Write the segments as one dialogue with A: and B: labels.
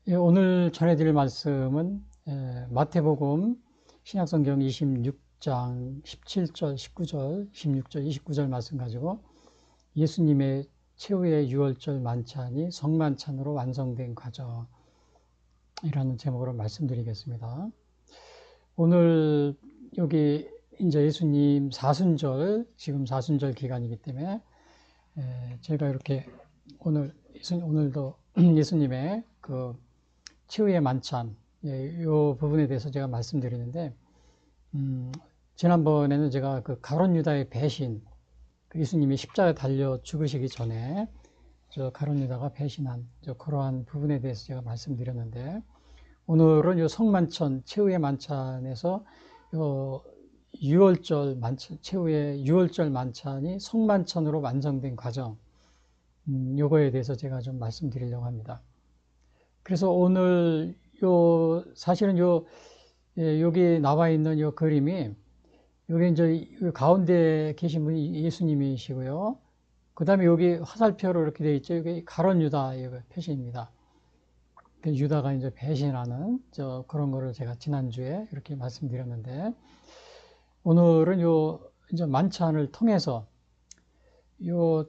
A: 예, 오늘 전해드릴 말씀은 마태복음 신약성경 26장 17절, 19절, 16절, 29절 말씀 가지고 예수님의 최후의 유월절 만찬이 성만찬으로 완성된 과정이라는 제목으로 말씀드리겠습니다. 오늘 여기 이제 예수님 사순절, 지금 사순절 기간이기 때문에 제가 이렇게 오늘도 예수님의 그 최후의 만찬, 이 부분에 대해서 제가 말씀드리는데, 지난번에는 제가 그 가룟 유다의 배신, 그 예수님이 십자가에 달려 죽으시기 전에 가룟 유다가 배신한 그러한 부분에 대해서 제가 말씀드렸는데, 오늘은 요 성만찬, 최후의 만찬에서 요 유월절 만찬, 최후의 유월절 만찬이 성만찬으로 완성된 과정, 요거에 대해서 제가 좀 말씀드리려고 합니다. 그래서 오늘 사실은 여기 나와 있는 요 그림이, 여기 이제 가운데 계신 분이 예수님이시고요. 그 다음에 여기 화살표로 이렇게 되어 있죠. 여기 가룟 유다 표시입니다. 유다가 이제 배신하는 그런 거를 제가 지난주에 이렇게 말씀드렸는데, 오늘은 이제 만찬을 통해서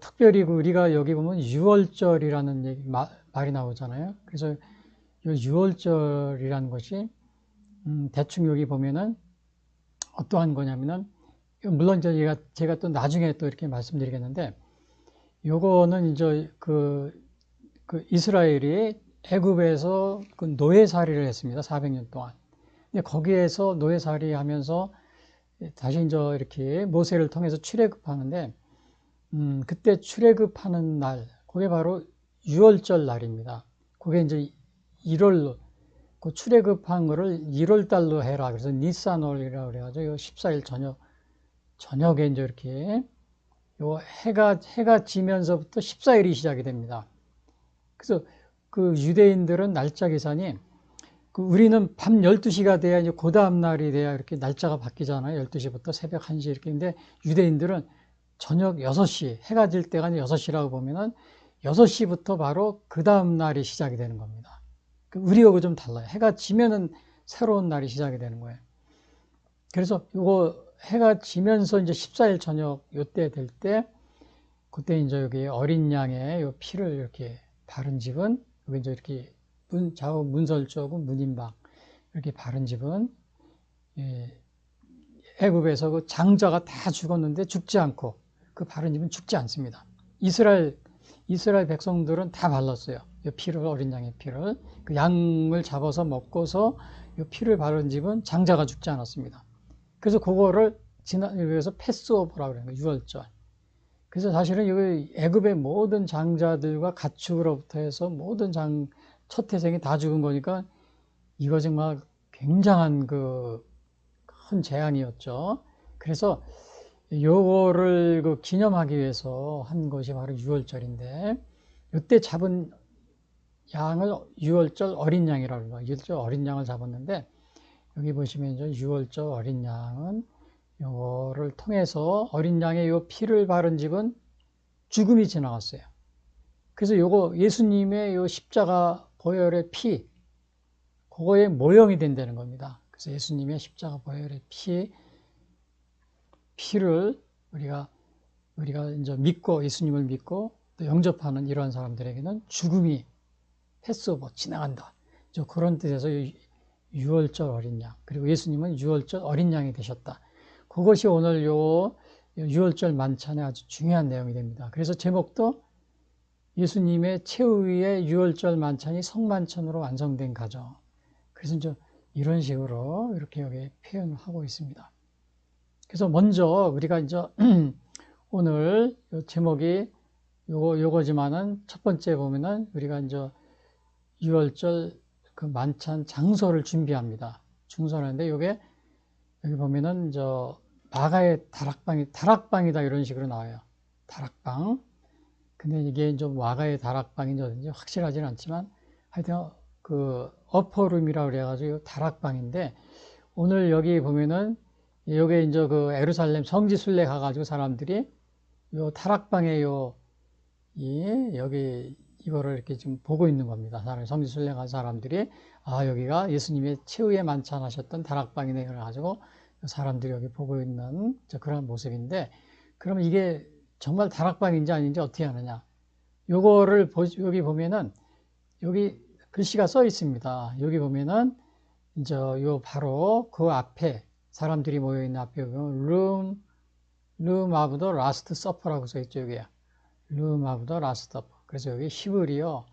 A: 특별히 우리가 여기 보면 유월절이라는 말이 나오잖아요. 그래서 이 유월절이라는 것이 대충 여기 보면은 어떠한 거냐면은, 물론 제가 또 나중에 또 이렇게 말씀드리겠는데, 요거는 이제 이스라엘이 애굽에서 그 노예살이를 했습니다. 400년 동안. 근데 거기에서 노예살이 하면서 다시 이제 이렇게 모세를 통해서 출애굽하는데, 그때 출애굽하는 날, 그게 바로 유월절 날입니다. 그게 이제 1월로, 그 출애굽한 거를 1월 달로 해라. 그래서 니산월이라고 그래가지고 14일 저녁에 이제 이렇게 해가 지면서부터 14일이 시작이 됩니다. 그래서 그 유대인들은 날짜 계산이, 우리는 밤 12시가 돼야 이제 그 다음 날이 돼야 이렇게 날짜가 바뀌잖아요. 12시부터 새벽 1시 이렇게. 근데 유대인들은 저녁 6시, 해가 질 때가 6시라고 보면은 6시부터 바로 그 다음 날이 시작이 되는 겁니다. 우리하고 좀 달라요. 해가 지면은 새로운 날이 시작이 되는 거예요. 그래서 해가 지면서 이제 14일 저녁 요때 될 때, 그때 이제 여기 어린 양의 요 피를 이렇게 바른 집은, 여기 이제 이렇게 좌우 문설 쪽은 문인방, 이렇게 바른 집은, 애굽에서 그 장자가 다 죽었는데 죽지 않고, 그 바른 집은 죽지 않습니다. 이스라엘 백성들은 다 발랐어요. 이 피를, 어린 양의 피를. 그 양을 잡아서 먹고서 이 피를 바른 집은 장자가 죽지 않았습니다. 그래서 그거를 여기서 패스오버라고 그래요. 유월절. 그래서 사실은 여기 애굽의 모든 장자들과 가축으로부터 해서 모든 첫 태생이 다 죽은 거니까, 이거 정말 굉장한 큰 재앙이었죠. 그래서 요거를 기념하기 위해서 한 것이 바로 유월절인데, 이때 잡은 양을 유월절 어린 양이라고 해요. 유월절 어린 양을 잡았는데, 여기 보시면 이제 유월절 어린 양은 요거를 통해서 어린 양의 요 피를 바른 집은 죽음이 지나갔어요. 그래서 요거 예수님의 요 십자가 보혈의 피, 그거의 모형이 된다는 겁니다. 그래서 예수님의 십자가 보혈의 피를 우리가 이제 믿고, 예수님을 믿고 또 영접하는 이러한 사람들에게는 죽음이 패스오버 지나간다. 그런 뜻에서 유월절 어린 양, 그리고 예수님은 유월절 어린 양이 되셨다. 그것이 오늘 유월절 만찬의 아주 중요한 내용이 됩니다. 그래서 제목도 예수님의 최후의 유월절 만찬이 성만찬으로 완성된 과정. 그래서 이제 이런 식으로 이렇게 여기 표현을 하고 있습니다. 그래서 먼저 우리가 이제 오늘 제목이 요거지만은, 첫 번째 보면은 우리가 이제 유월절 그 만찬 장소를 준비합니다. 중선하는데, 여기 보면은 마가의 다락방이다 이런 식으로 나와요. 다락방. 근데 이게 좀 마가의 다락방인지 어딘지 확실하지는 않지만, 하여튼 어퍼룸이라고 그래가지고 다락방인데, 오늘 여기 보면은 요게 이제 에루살렘 성지 순례 가가지고 사람들이 요 다락방에 여기 이거를 이렇게 지금 보고 있는 겁니다. 성지 순례한 사람들이 여기가 예수님의 최후의 만찬하셨던 다락방이네 그래가지고 사람들이 여기 보고 있는 그런 모습인데, 그러면 이게 정말 다락방인지 아닌지 어떻게 하느냐? 요거를 여기 보면은 여기 글씨가 써 있습니다. 여기 보면은 이제 요 바로 그 앞에 사람들이 모여 있는 앞에 보면 room of the last supper라고 써 있죠. 여기야. room of the last supper. 그래서 여기 히브리어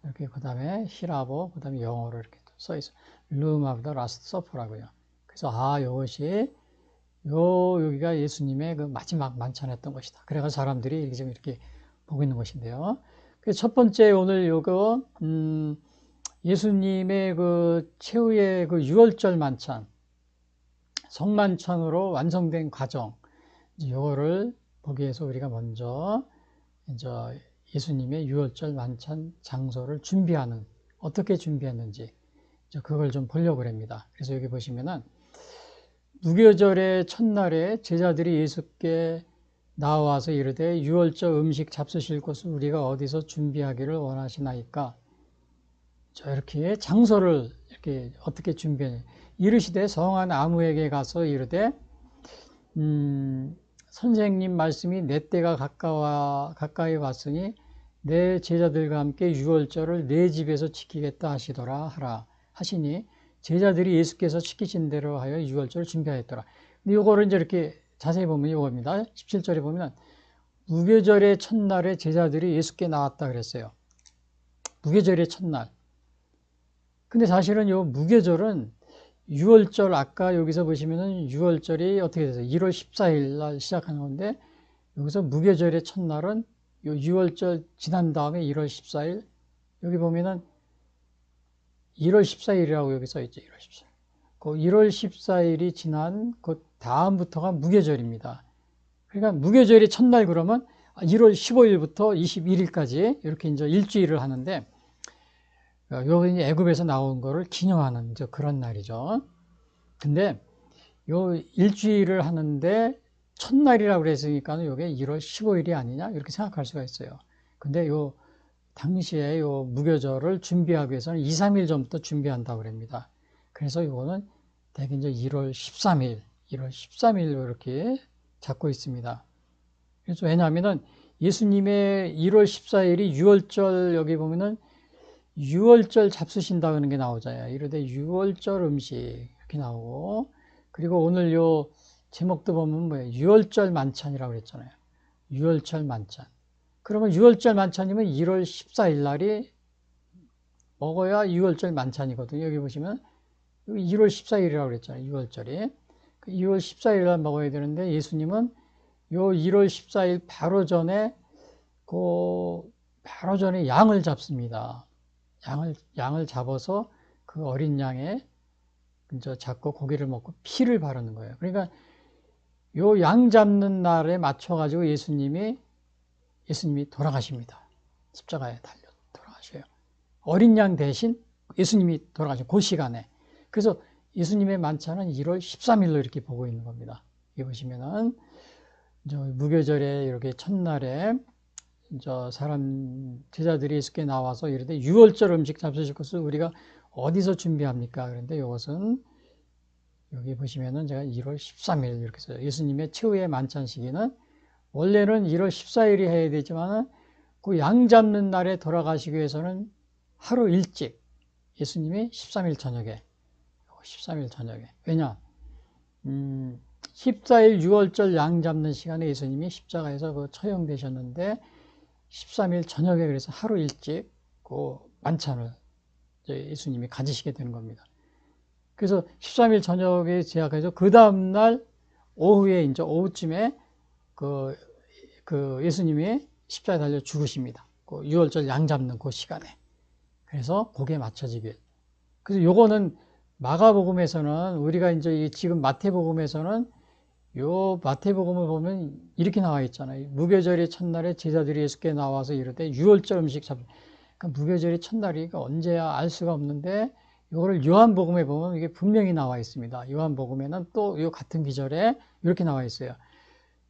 A: 이렇게 그다음에 히라보 그다음에 영어로 이렇게 써 있어요. room of the last supper라고요. 그래서 이것이 여기가 예수님의 그 마지막 만찬했던 것이다. 그래서 사람들이 지금 이렇게 보고 있는 것인데요. 그래서 첫 번째 오늘 요거 예수님의 그 최후의 그 유월절 만찬, 성만찬으로 완성된 과정, 요거를 보기 위해서 우리가 먼저 이제 예수님의 유월절 만찬 장소를 준비하는, 어떻게 준비했는지 그걸 좀 보려고 합니다. 그래서 여기 보시면은 무교절의 첫날에 제자들이 예수께 나와서 이르되 유월절 음식 잡수실 곳을 우리가 어디서 준비하기를 원하시나이까? 이렇게 장소를 이렇게 어떻게 준비해? 이르시되 성한 아무에게 가서 이르되 선생님 말씀이 내 때가 가까이 왔으니 내 제자들과 함께 유월절을 내 집에서 지키겠다 하시더라 하라 하시니 제자들이 예수께서 시키신 대로 하여 유월절을 준비하였더라. 근데 요거를 이제 이렇게 자세히 보면 요겁니다. 17절에 보면 무교절의 첫날에 제자들이 예수께 나왔다 그랬어요. 무교절의 첫날. 근데 사실은 요 무교절은 유월절, 아까 여기서 보시면은 유월절이 어떻게 되세요? 1월 14일 날 시작하는 건데, 여기서 무교절의 첫날은 요 유월절 지난 다음에 1월 14일, 여기 보면은 1월 14일이라고 여기 써 있죠. 1월 14일. 그 1월 14일이 지난 그 다음부터가 무교절입니다. 그러니까 무교절의 첫날 그러면 1월 15일부터 21일까지 이렇게 이제 일주일을 하는데, 여기 애굽에서 나온 거를 기념하는 이제 그런 날이죠. 근데 요 일주일을 하는데 첫날이라고 그랬으니까 요게 1월 15일이 아니냐 이렇게 생각할 수가 있어요. 근데 요 당시에 요 무교절을 준비하기 위해서는 2, 3일 전부터 준비한다고 그럽니다. 그래서 요거는 대개 이제 1월 13일로 이렇게 잡고 있습니다. 그래서 왜냐하면은 예수님의 1월 14일이 유월절, 여기 보면은 유월절 잡수신다고 하는 게 나오잖아요. 이러되 유월절 음식 이렇게 나오고, 그리고 오늘 요 제목도 보면 뭐예요? 유월절 만찬이라고 그랬잖아요. 유월절 만찬. 그러면 유월절 만찬이면 1월 14일 날이 먹어야 유월절 만찬이거든요. 여기 보시면 1월 14일이라고 그랬잖아요. 유월절이. 2월 14일 날 먹어야 되는데 예수님은 요 1월 14일 바로 전에 양을 잡습니다. 양을 잡아서 그 어린 양에 이제 잡고 고기를 먹고 피를 바르는 거예요. 그러니까 요 양 잡는 날에 맞춰가지고 예수님이 돌아가십니다. 십자가에 달려 돌아가셔요. 어린 양 대신 예수님이 돌아가셔요. 그 시간에. 그래서 예수님의 만찬은 1월 13일로 이렇게 보고 있는 겁니다. 여기 보시면은 이제 무교절에 이렇게 첫날에 제자들이 예수께 나와서 이르되 유월절 음식 잡수실 것을 우리가 어디서 준비합니까? 그런데 이것은 여기 보시면은 제가 1월 13일 이렇게 써요. 예수님의 최후의 만찬 시기는 원래는 1월 14일이 해야 되지만은 그 양 잡는 날에 돌아가시기 위해서는 하루 일찍 예수님이 13일 저녁에 왜냐? 14일 유월절 양 잡는 시간에 예수님이 십자가에서 그 처형되셨는데 13일 저녁에 그래서 하루 일찍 그 만찬을 예수님이 가지시게 되는 겁니다. 그래서 13일 저녁에 제약해서 그 다음날 오후에 이제 오후쯤에 그 예수님이 십자가에 달려 죽으십니다. 그 유월절 양 잡는 그 시간에. 그래서 거기에 맞춰지길. 그래서 요거는 마가복음에서는 우리가 이제 지금 마태복음에서는 요 마태복음을 보면 이렇게 나와 있잖아요. 무교절의 첫날에 제자들이 예수께 나와서 이르되 유월절 음식 잡. 그러니까 무교절의 첫날이 언제야 알 수가 없는데 이거를 요한복음에 보면 이게 분명히 나와 있습니다. 요한복음에는 또 요 같은 기절에 이렇게 나와 있어요.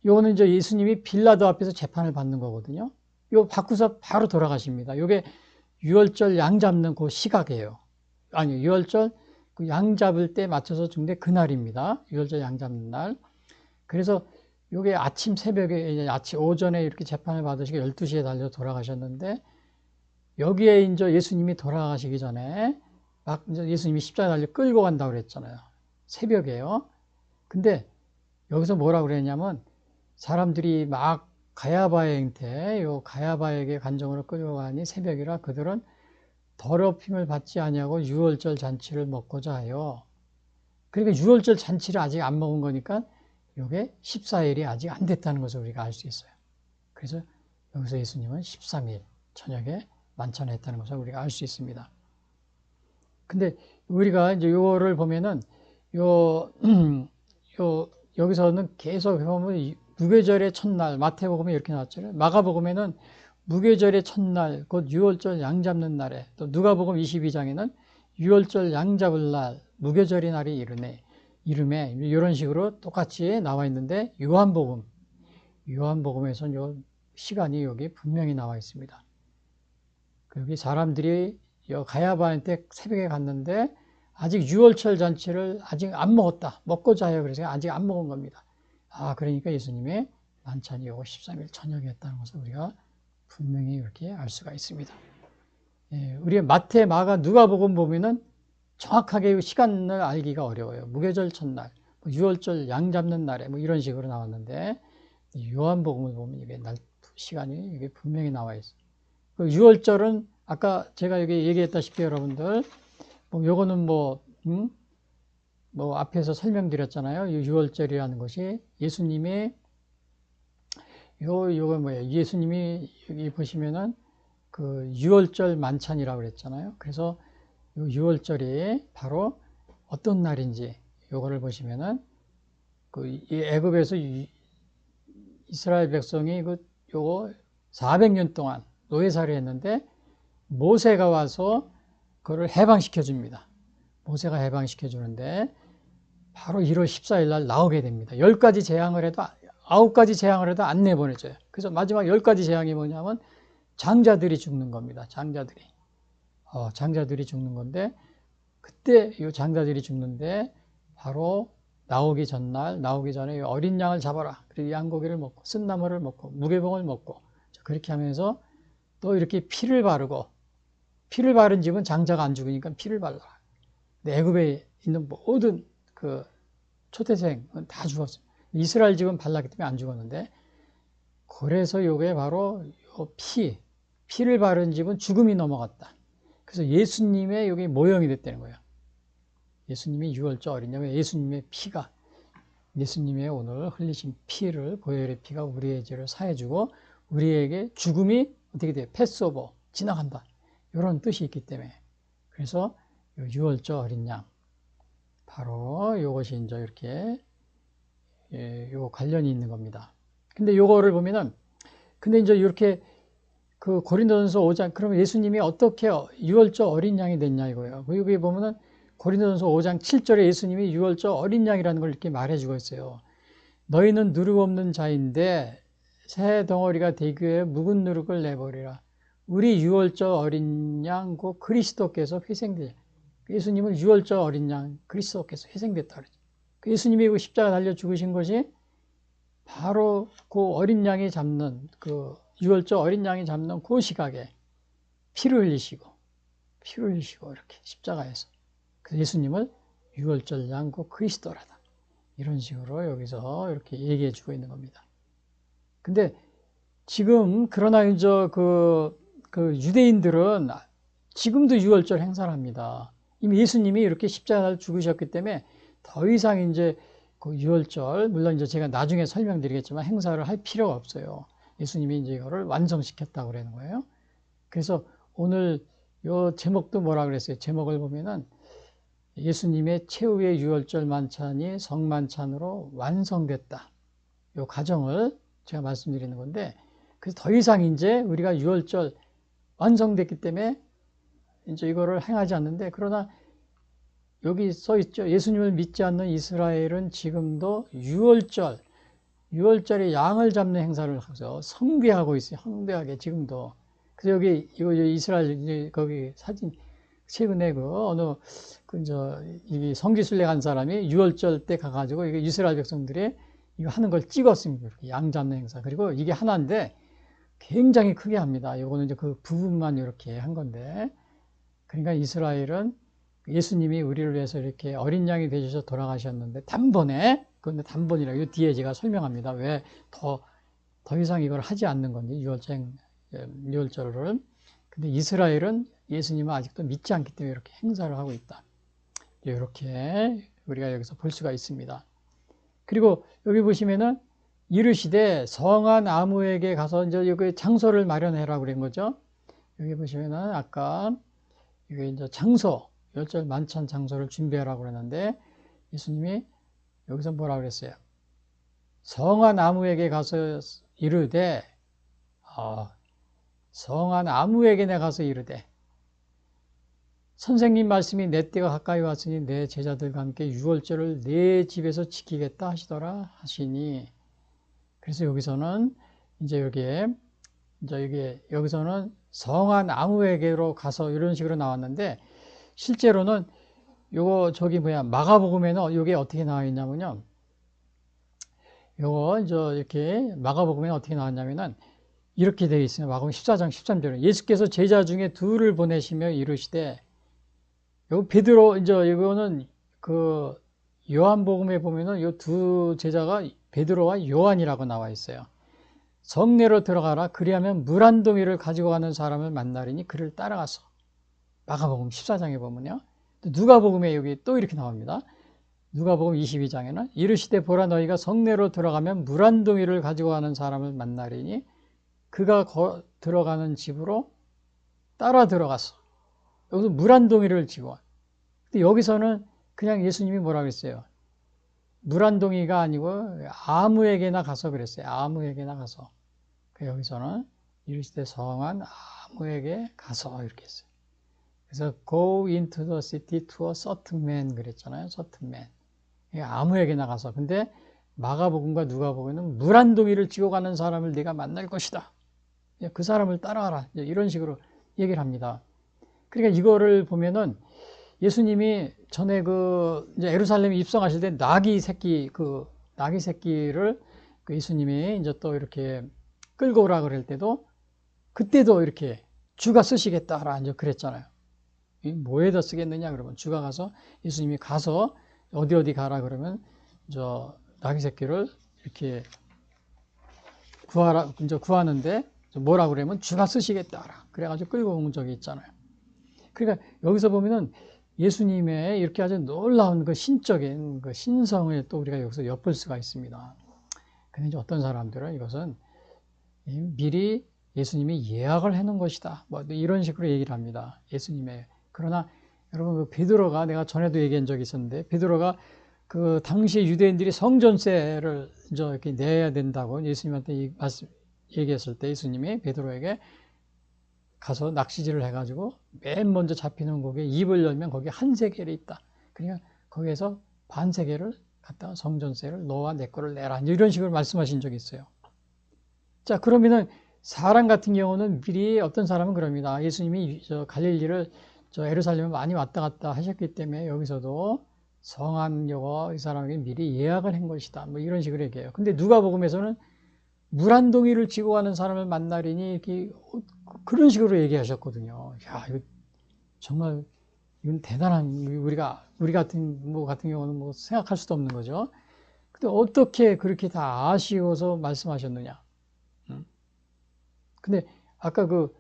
A: 요거는 이제 예수님이 빌라도 앞에서 재판을 받는 거거든요. 요 바꾸서 바로 돌아가십니다. 요게 유월절 양 잡는 그 시각이에요. 아니, 유월절 그 양 잡을 때 맞춰서 죽는데 그날입니다. 유월절 양 잡는 날. 그래서 요게 아침 새벽에, 아침 오전에 이렇게 재판을 받으시고 12시에 달려 돌아가셨는데, 여기에 이제 예수님이 돌아가시기 전에 막 이제 예수님이 십자가에 달려 끌고 간다고 그랬잖아요. 새벽에요. 근데 여기서 뭐라고 그랬냐면, 사람들이 막 가야바에한테, 요 가야바에게 간정으로 끌려가니 새벽이라 그들은 더럽힘을 받지 아니하고 유월절 잔치를 먹고자 하여. 그러니까 유월절 잔치를 아직 안 먹은 거니까 이게 14일이 아직 안 됐다는 것을 우리가 알 수 있어요. 그래서 여기서 예수님은 13일 저녁에 만찬했다는 것을 우리가 알 수 있습니다. 근데 우리가 이제 요거를 보면은 여기서는 계속 보면 무교절의 첫날, 마태복음에 이렇게 나왔잖아요. 마가복음에는 무교절의 첫날, 곧 유월절 양 잡는 날에, 또 누가복음 22장에는 유월절 양 잡을 날, 무교절의 날이 이름에 이런 식으로 똑같이 나와 있는데, 요한복음에서는 요 시간이 여기 분명히 나와 있습니다. 여기 사람들이 가야바한테 새벽에 갔는데 아직 유월절 잔치를 아직 안 먹었다. 먹고자 해요. 그래서 아직 안 먹은 겁니다. 그러니까 예수님의 만찬이 요거 13일 저녁에 했다는 것을 우리가 분명히 이렇게 알 수가 있습니다. 우리 마태, 마가, 누가복음 보면은 정확하게 시간을 알기가 어려워요. 무교절 첫날, 유월절 양 잡는 날에 이런 식으로 나왔는데, 요한복음을 보면 이게 시간이 이게 분명히 나와 있어요. 그 유월절은 아까 제가 여기 얘기했다시피 여러분들, 요거는 앞에서 설명드렸잖아요. 유월절이라는 것이 예수님이 요거 뭐예요? 예수님이 여기 보시면은 그 유월절 만찬이라고 그랬잖아요. 그래서 요 유월절이 바로 어떤 날인지 요거를 보시면은 그 애굽에서 이스라엘 백성이 요거 400년 동안 노예살이 했는데 모세가 와서 그걸 해방시켜 줍니다. 모세가 해방시켜 주는데 바로 1월 14일 날 나오게 됩니다. 10가지 재앙을 해도 9가지 재앙을 해도 안 내보내줘요. 그래서 마지막 10가지 재앙이 뭐냐면 장자들이 죽는 겁니다. 장자들이 죽는 건데, 그때 이 장자들이 죽는데 바로 나오기 전에 어린 양을 잡아라. 그리고 양고기를 먹고 쓴나물을 먹고 무교병을 먹고 그렇게 하면서 또 이렇게 피를 바른 집은 장자가 안 죽으니까 피를 발라. 애굽에 있는 모든 그 초태생은 다 죽었어요. 이스라엘 집은 발랐기 때문에 안 죽었는데, 그래서 요게 바로 피를 바른 집은 죽음이 넘어갔다. 그래서 예수님의 여기 모형이 됐다는 거예요. 예수님이 유월절 어린 양, 예수님의 피가, 예수님의 오늘 흘리신 피를, 보혈의 피가 우리의 죄를 사해주고 우리에게 죽음이 어떻게 돼요? 패스오버, 지나간다. 이런 뜻이 있기 때문에. 그래서 유월절 어린 양, 바로 이것이 이제 이렇게 요 관련이 있는 겁니다. 근데 요거를 보면은, 근데 이제 이렇게 그 고린도전서 5장, 그러면 예수님이 어떻게 유월절 어린 양이 됐냐 이거예요. 여기 보면은 고린도전서 5장 7절에 예수님이 유월절 어린 양이라는 걸 이렇게 말해주고 있어요. 너희는 누룩 없는 자인데 새 덩어리가 되기 위해 묵은 누룩을 내버리라. 우리 유월절 어린 양 곧 그리스도께서 회생되. 예수님은 유월절 어린 양 그리스도께서 회생됐다 그러죠. 예수님이 그 십자가 달려 죽으신 것이 바로 그 어린 양이 잡는 그 유월절 어린 양이 잡는 그 시각에 피를 흘리시고 이렇게 십자가에서. 그래서 예수님을 유월절 양 곧 그리스도라다. 이런 식으로 여기서 이렇게 얘기해 주고 있는 겁니다. 근데 지금 그러나 이제 그 유대인들은 지금도 유월절 행사를 합니다. 이미 예수님이 이렇게 십자가를 죽으셨기 때문에 더 이상 이제 그 유월절, 물론 이제 제가 나중에 설명드리겠지만 행사를 할 필요가 없어요. 예수님이 이제 이거를 완성시켰다고 그러는 거예요. 그래서 오늘 요 제목도 뭐라 그랬어요? 제목을 보면은 예수님의 최후의 유월절 만찬이 성만찬으로 완성됐다. 요 과정을 제가 말씀드리는 건데, 그래서 더 이상 이제 우리가 유월절 완성됐기 때문에 이제 이거를 행하지 않는데, 그러나 여기 써 있죠. 예수님을 믿지 않는 이스라엘은 지금도 유월절, 유월절에 양을 잡는 행사를 하죠. 성대하고 있어요. 성대하게 지금도. 그래서 여기 이거 이스라엘 거기 사진 최근에 그 어느 이 성지순례 간 사람이 유월절 때 가가지고 이게 이스라엘 백성들이 이거 하는 걸 찍었습니다. 이렇게 양 잡는 행사. 그리고 이게 하나인데 굉장히 크게 합니다. 이거는 이제 그 부분만 이렇게 한 건데. 그러니까 이스라엘은 예수님이 우리를 위해서 이렇게 어린 양이 되셔서 돌아가셨는데 단번에, 그런데 단번이라 이 뒤에 제가 설명합니다. 왜 더 이상 이걸 하지 않는 건지 유월절을. 근데 이스라엘은 예수님을 아직도 믿지 않기 때문에 이렇게 행사를 하고 있다. 이렇게 우리가 여기서 볼 수가 있습니다. 그리고 여기 보시면은 이르시되 성한 아무에게 가서 이제 여기 장소를 마련해라 그런 거죠. 여기 보시면은 아까 이게 이제 장소, 유월절 만찬 장소를 준비하라고 그랬는데 예수님이 여기서 뭐라 그랬어요? 성한 아무에게 가서 이르되, 성한 아무에게 내 가서 이르되, 선생님 말씀이 내 때가 가까이 왔으니 내 제자들과 함께 유월절을 내 집에서 지키겠다 하시더라 하시니. 그래서 여기서는 이제 여기서는 성한 아무에게로 가서 이런 식으로 나왔는데, 실제로는 요거 마가복음에는 요게 어떻게 나와 있냐면요. 요거 이렇게 마가복음에 어떻게 나왔냐면은 이렇게 되어 있어요. 마가복음 14장 13절에 예수께서 제자 중에 둘을 보내시며 이르시되, 요 베드로 이거는 그 요한복음에 보면은 요 두 제자가 베드로와 요한이라고 나와 있어요. 성내로 들어가라. 그리하면 물 한 동이를 가지고 가는 사람을 만나리니 그를 따라가서. 마가복음 14장에 보면요. 누가복음에 여기 또 이렇게 나옵니다. 누가복음 22장에는 이르시되 보라 너희가 성내로 들어가면 물 한 동이를 가지고 가는 사람을 만나리니 그가 들어가는 집으로 따라 들어가서. 여기서 물 한 동이를 지고. 근데 여기서는 그냥 예수님이 뭐라 그랬어요? 물 한 동이가 아니고 아무에게나 가서 그랬어요. 아무에게나 가서. 여기서는 이르시되 성한 아무에게 가서 이렇게 했어요. 그래서 go into the city to a certain man 그랬잖아요. certain man. 아무에게 나가서. 근데 마가복음과 누가복음은 물 한 동이를 지고 가는 사람을 네가 만날 것이다. 그 사람을 따라가라. 이런 식으로 얘기를 합니다. 그러니까 이거를 보면은 예수님이 전에 이제 예루살렘에 입성하실 때 나귀 새끼를 예수님이 이제 또 이렇게 끌고 오라 그럴 때도 그때도 이렇게 주가 쓰시겠다라 이제 그랬잖아요. 뭐에다 쓰겠느냐 그러면 주가 가서 예수님이 가서 어디 가라 그러면 나귀 새끼를 이렇게 구하라 이제 구하는데 뭐라 그러면 주가 쓰시겠다라 그래가지고 끌고 온 적이 있잖아요. 그러니까 여기서 보면은 예수님의 이렇게 아주 놀라운 그 신적인 그 신성을 또 우리가 여기서 엿볼 수가 있습니다. 근데 이제 어떤 사람들은 이것은 미리 예수님이 예약을 해놓은 것이다. 뭐 이런 식으로 얘기를 합니다. 예수님의. 그러나 여러분 그 베드로가 내가 전에도 얘기한 적이 있었는데 베드로가 그 당시 유대인들이 성전세를 이제 이렇게 내야 된다고 예수님한테 얘기했을 때 예수님이 베드로에게 가서 낚시질을 해가지고 맨 먼저 잡히는 고기에 입을 열면 거기에 한 세겔이 있다. 그러니까 거기에서 반 세겔을 갖다가 성전세를 너와 내 거를 내라. 이런 식으로 말씀하신 적이 있어요. 자, 그러면은 사람 같은 경우는 미리 어떤 사람은 그럽니다. 예수님이 갈릴리를 예루살렘에 많이 왔다 갔다 하셨기 때문에 여기서도 성한 이 사람에게 미리 예약을 한 것이다. 뭐 이런 식으로 얘기해요. 근데 누가복음에서는 물 한 동이를 지고 가는 사람을 만나리니 이렇게 그런 식으로 얘기하셨거든요. 야, 이거 정말 이건 대단한 우리 같은 경우는 뭐 생각할 수도 없는 거죠. 근데 어떻게 그렇게 다 아시고서 말씀하셨느냐? 근데 아까 그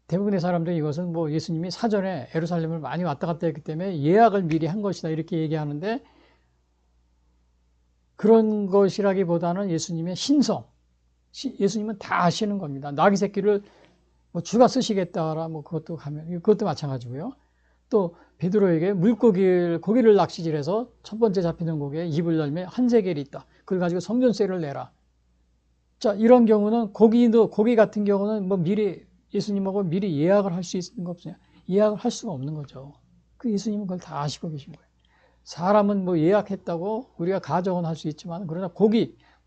A: 대부분의 사람들이 이것은 뭐 예수님이 사전에 예루살렘을 많이 왔다 갔다 했기 때문에 예약을 미리 한 것이다 이렇게 얘기하는데 그런 것이라기보다는 예수님의 신성, 예수님은 다 아시는 겁니다. 나귀 새끼를 뭐 주가 쓰시겠다라 뭐 그것도 마찬가지고요. 또 베드로에게 고기를 낚시질해서 첫 번째 잡히는 고기에 입을 열면 한 세겔이 있다. 그걸 가지고 성전세를 내라. 자, 이런 경우는 고기 같은 경우는 뭐 예수님하고 미리 예약을 할 수 있는 거 없어요. 예약을 할 수가 없는 거죠. 그 예수님은 그걸 다 아시고 계신 거예요. 사람은 뭐 예약했다고 우리가 가정은 할 수 있지만 그러나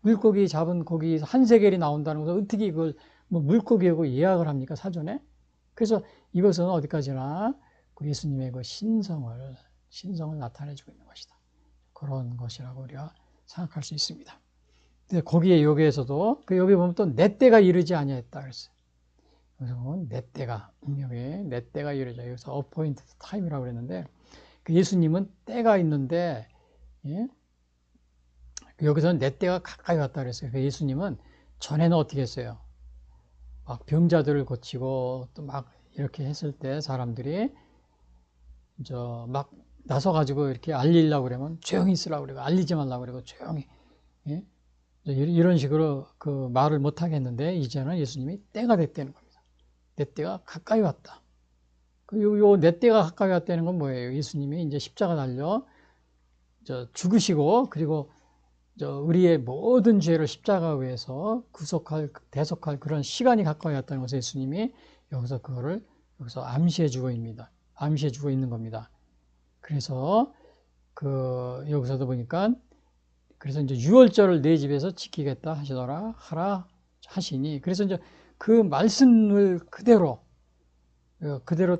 A: 물고기 잡은 고기 한 세겔이 나온다는 것을 어떻게 그걸 뭐 물고기하고 예약을 합니까, 사전에? 그래서 이것은 어디까지나 그 예수님의 그 신성을 나타내주고 있는 것이다. 그런 것이라고 우리가 생각할 수 있습니다. 근데 거기에 여기에서도 여기 보면 또 내 때가 이르지 아니했다 그랬어요. 그래서 내 때가 여기 내 때가 이르자 여기서 appointed time이라고 그랬는데 그 예수님은 때가 있는데 예? 여기서는 내 때가 가까이 왔다 그랬어요. 그 예수님은 전에는 어떻게 했어요? 막 병자들을 고치고 또 막 이렇게 했을 때 사람들이 막 나서가지고 이렇게 알리려고 그러면 조용히 있으라고 그러고 알리지 말라고 그러고 조용히 예? 이런 식으로 그 말을 못 하겠는데 이제는 예수님이 때가 됐다는 겁니다. 내 때가 가까이 왔다. 요 내 때가 가까이 왔다는 건 뭐예요? 예수님이 이제 십자가 달려 죽으시고 그리고 우리의 모든 죄를 십자가 위에서 구속할 대속할 그런 시간이 가까이 왔다는 것을 예수님이 여기서 그거를 여기서 암시해주고 있는 겁니다. 그래서 여기서도 보니까 그래서 이제 유월절을 내 집에서 지키겠다 하라 하시니 그래서 이제 그 말씀을 그대로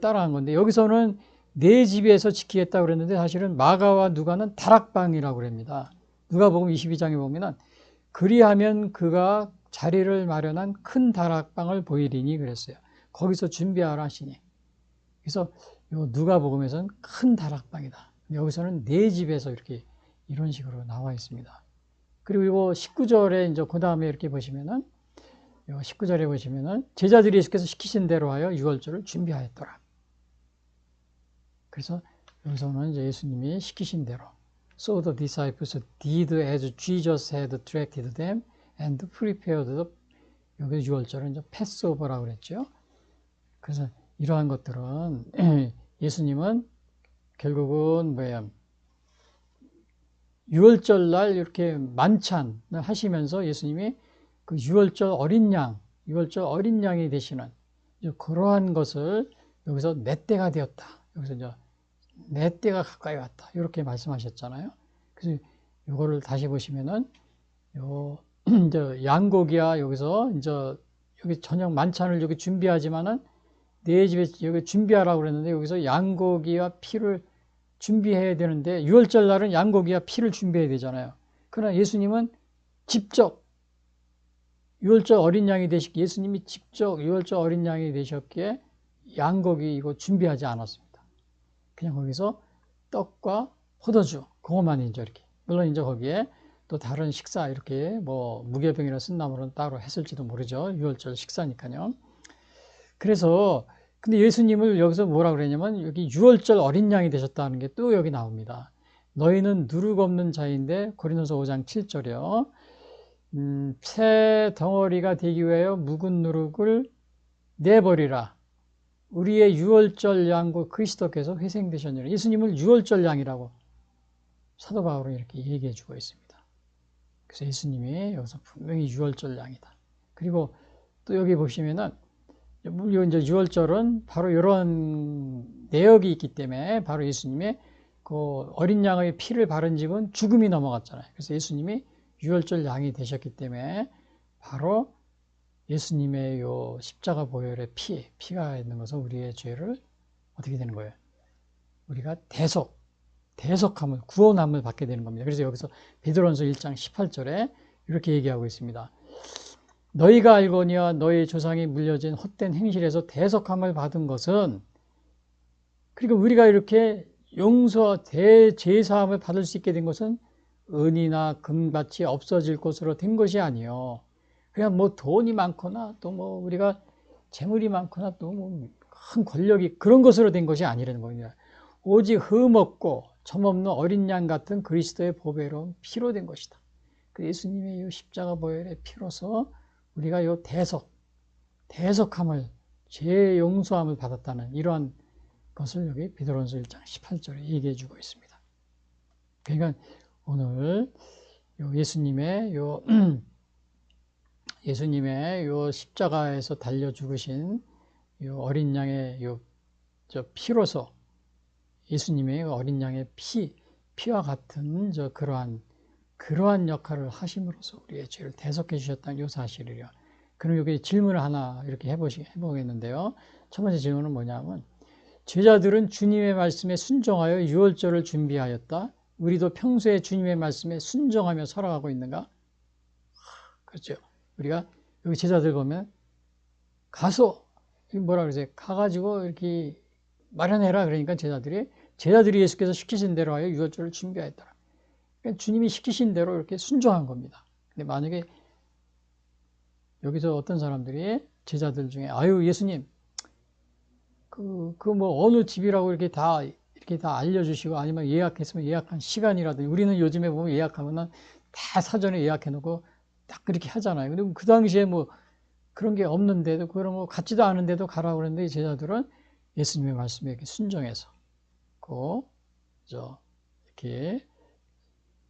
A: 따라한 건데 여기서는 내 집에서 지키겠다 그랬는데 사실은 마가와 누가는 다락방이라고 그럽니다. 누가복음 22장에 보면은 그리하면 그가 자리를 마련한 큰 다락방을 보이리니 그랬어요. 거기서 준비하라 하시니. 그래서 누가복음에서는 큰 다락방이다. 여기서는 내 집에서 이런 식으로 나와 있습니다. 그리고 이거 19절에 이제 그 다음에 이렇게 보시면은 19절에 보시면은 제자들이 예수께서 시키신 대로 하여 유월절을 준비하였더라. 그래서 여기서는 이제 예수님이 시키신 대로 So the disciples did as Jesus had directed them and prepared the 여기 유월절은 이제 패스오버라고 그랬죠. 그래서 이러한 것들은 예수님은 결국은 뭐예요? 유월절 날 이렇게 만찬을 하시면서 예수님이 그 유월절 어린 양이 되시는 그러한 것을 여기서 내 때가 되었다. 여기서 이제 내 때가 가까이 왔다. 이렇게 말씀하셨잖아요. 그래서 이거를 다시 보시면은 이제 양고기야 여기서 이제 여기 저녁 만찬을 여기 준비하지만은 내 집에 여기 준비하라고 그랬는데 여기서 양고기와 피를 준비해야 되는데 유월절 날은 양고기와 피를 준비해야 되잖아요. 그러나 예수님은 직접 유월절 어린 양이 예수님이 직접 유월절 어린 양이 되셨기에 양고기 이거 준비하지 않았습니다. 그냥 거기서 떡과 포도주 그것만 이제 이렇게 물론 이제 거기에 또 다른 식사 이렇게 뭐 무교병이나 쓴나물은 따로 했을지도 모르죠. 유월절 식사니까요. 그래서 근데 예수님을 여기서 뭐라 그랬냐면 여기 유월절 어린 양이 되셨다는 게 또 여기 나옵니다. 너희는 누룩 없는 자인데 고린도서 5장 7절이요. 새 덩어리가 되기 위하여 묵은 누룩을 내버리라. 우리의 유월절 양과 그리스도께서 회생되셨느니라. 예수님을 유월절 양이라고 사도 바울은 이렇게 얘기해 주고 있습니다. 그래서 예수님이 여기서 분명히 유월절 양이다. 그리고 또 여기 보시면은 물론 이제 유월절은 바로 이런 내역이 있기 때문에 바로 예수님의 그 어린 양의 피를 바른 집은 죽음이 넘어갔잖아요. 그래서 예수님이 유월절 양이 되셨기 때문에 바로 예수님의 요 십자가 보혈의 피가 있는 것은 우리의 죄를 어떻게 되는 거예요? 우리가 대속함을, 구원함을 받게 되는 겁니다. 그래서 여기서 베드로전서 1장 18절에 이렇게 얘기하고 있습니다. 너희가 알거니와 너희 조상이 물려진 헛된 행실에서 대속함을 받은 것은 그리고 우리가 이렇게 용서와 대제사함을 받을 수 있게 된 것은 은이나 금같이 없어질 것으로 된 것이 아니요. 그냥 뭐 돈이 많거나 또 뭐 우리가 재물이 많거나 또 뭐 큰 권력이 그런 것으로 된 것이 아니라는 겁니다. 오직 흠없고 점없는 어린 양 같은 그리스도의 보배로운 피로 된 것이다. 그 예수님의 이 십자가 보혈의 피로서 우리가 이 대속함을 죄 용서함을 받았다는 이러한 것을 여기 베드로전서 1장 18절에 얘기해 주고 있습니다. 그러니까 오늘 예수님의 십자가에서 달려 죽으신 요 어린 양의 피로서 예수님의 어린 양의 피와 같은 그러한 그러한 역할을 하심으로써 우리의 죄를 대속해 주셨다는 이 사실이요. 그럼 여기 질문을 하나 이렇게 해보겠는데요. 첫 번째 질문은 뭐냐면, 제자들은 주님의 말씀에 순종하여 유월절을 준비하였다. 우리도 평소에 주님의 말씀에 순종하며 살아가고 있는가? 그렇죠. 우리가 여기 제자들 보면 가서 뭐라 그러세요? 가가지고 이렇게 마련해라. 그러니까 제자들이 예수께서 시키신 대로 하여 유월절을 준비하였다. 그러니까 주님이 시키신 대로 이렇게 순종한 겁니다. 근데 만약에 여기서 어떤 사람들이 제자들 중에 아유 예수님 뭐 어느 집이라고 이렇게 다 알려주시고 아니면 예약했으면 예약한 시간이라든지 우리는 요즘에 보면 예약하면은 다 사전에 예약해 놓고 딱 그렇게 하잖아요. 근데 그 당시에 뭐 그런 게 없는데도 그런 거 같지도 않은데도 가라고 그랬는데 예수님의 말씀에 이렇게 순종해서 이렇게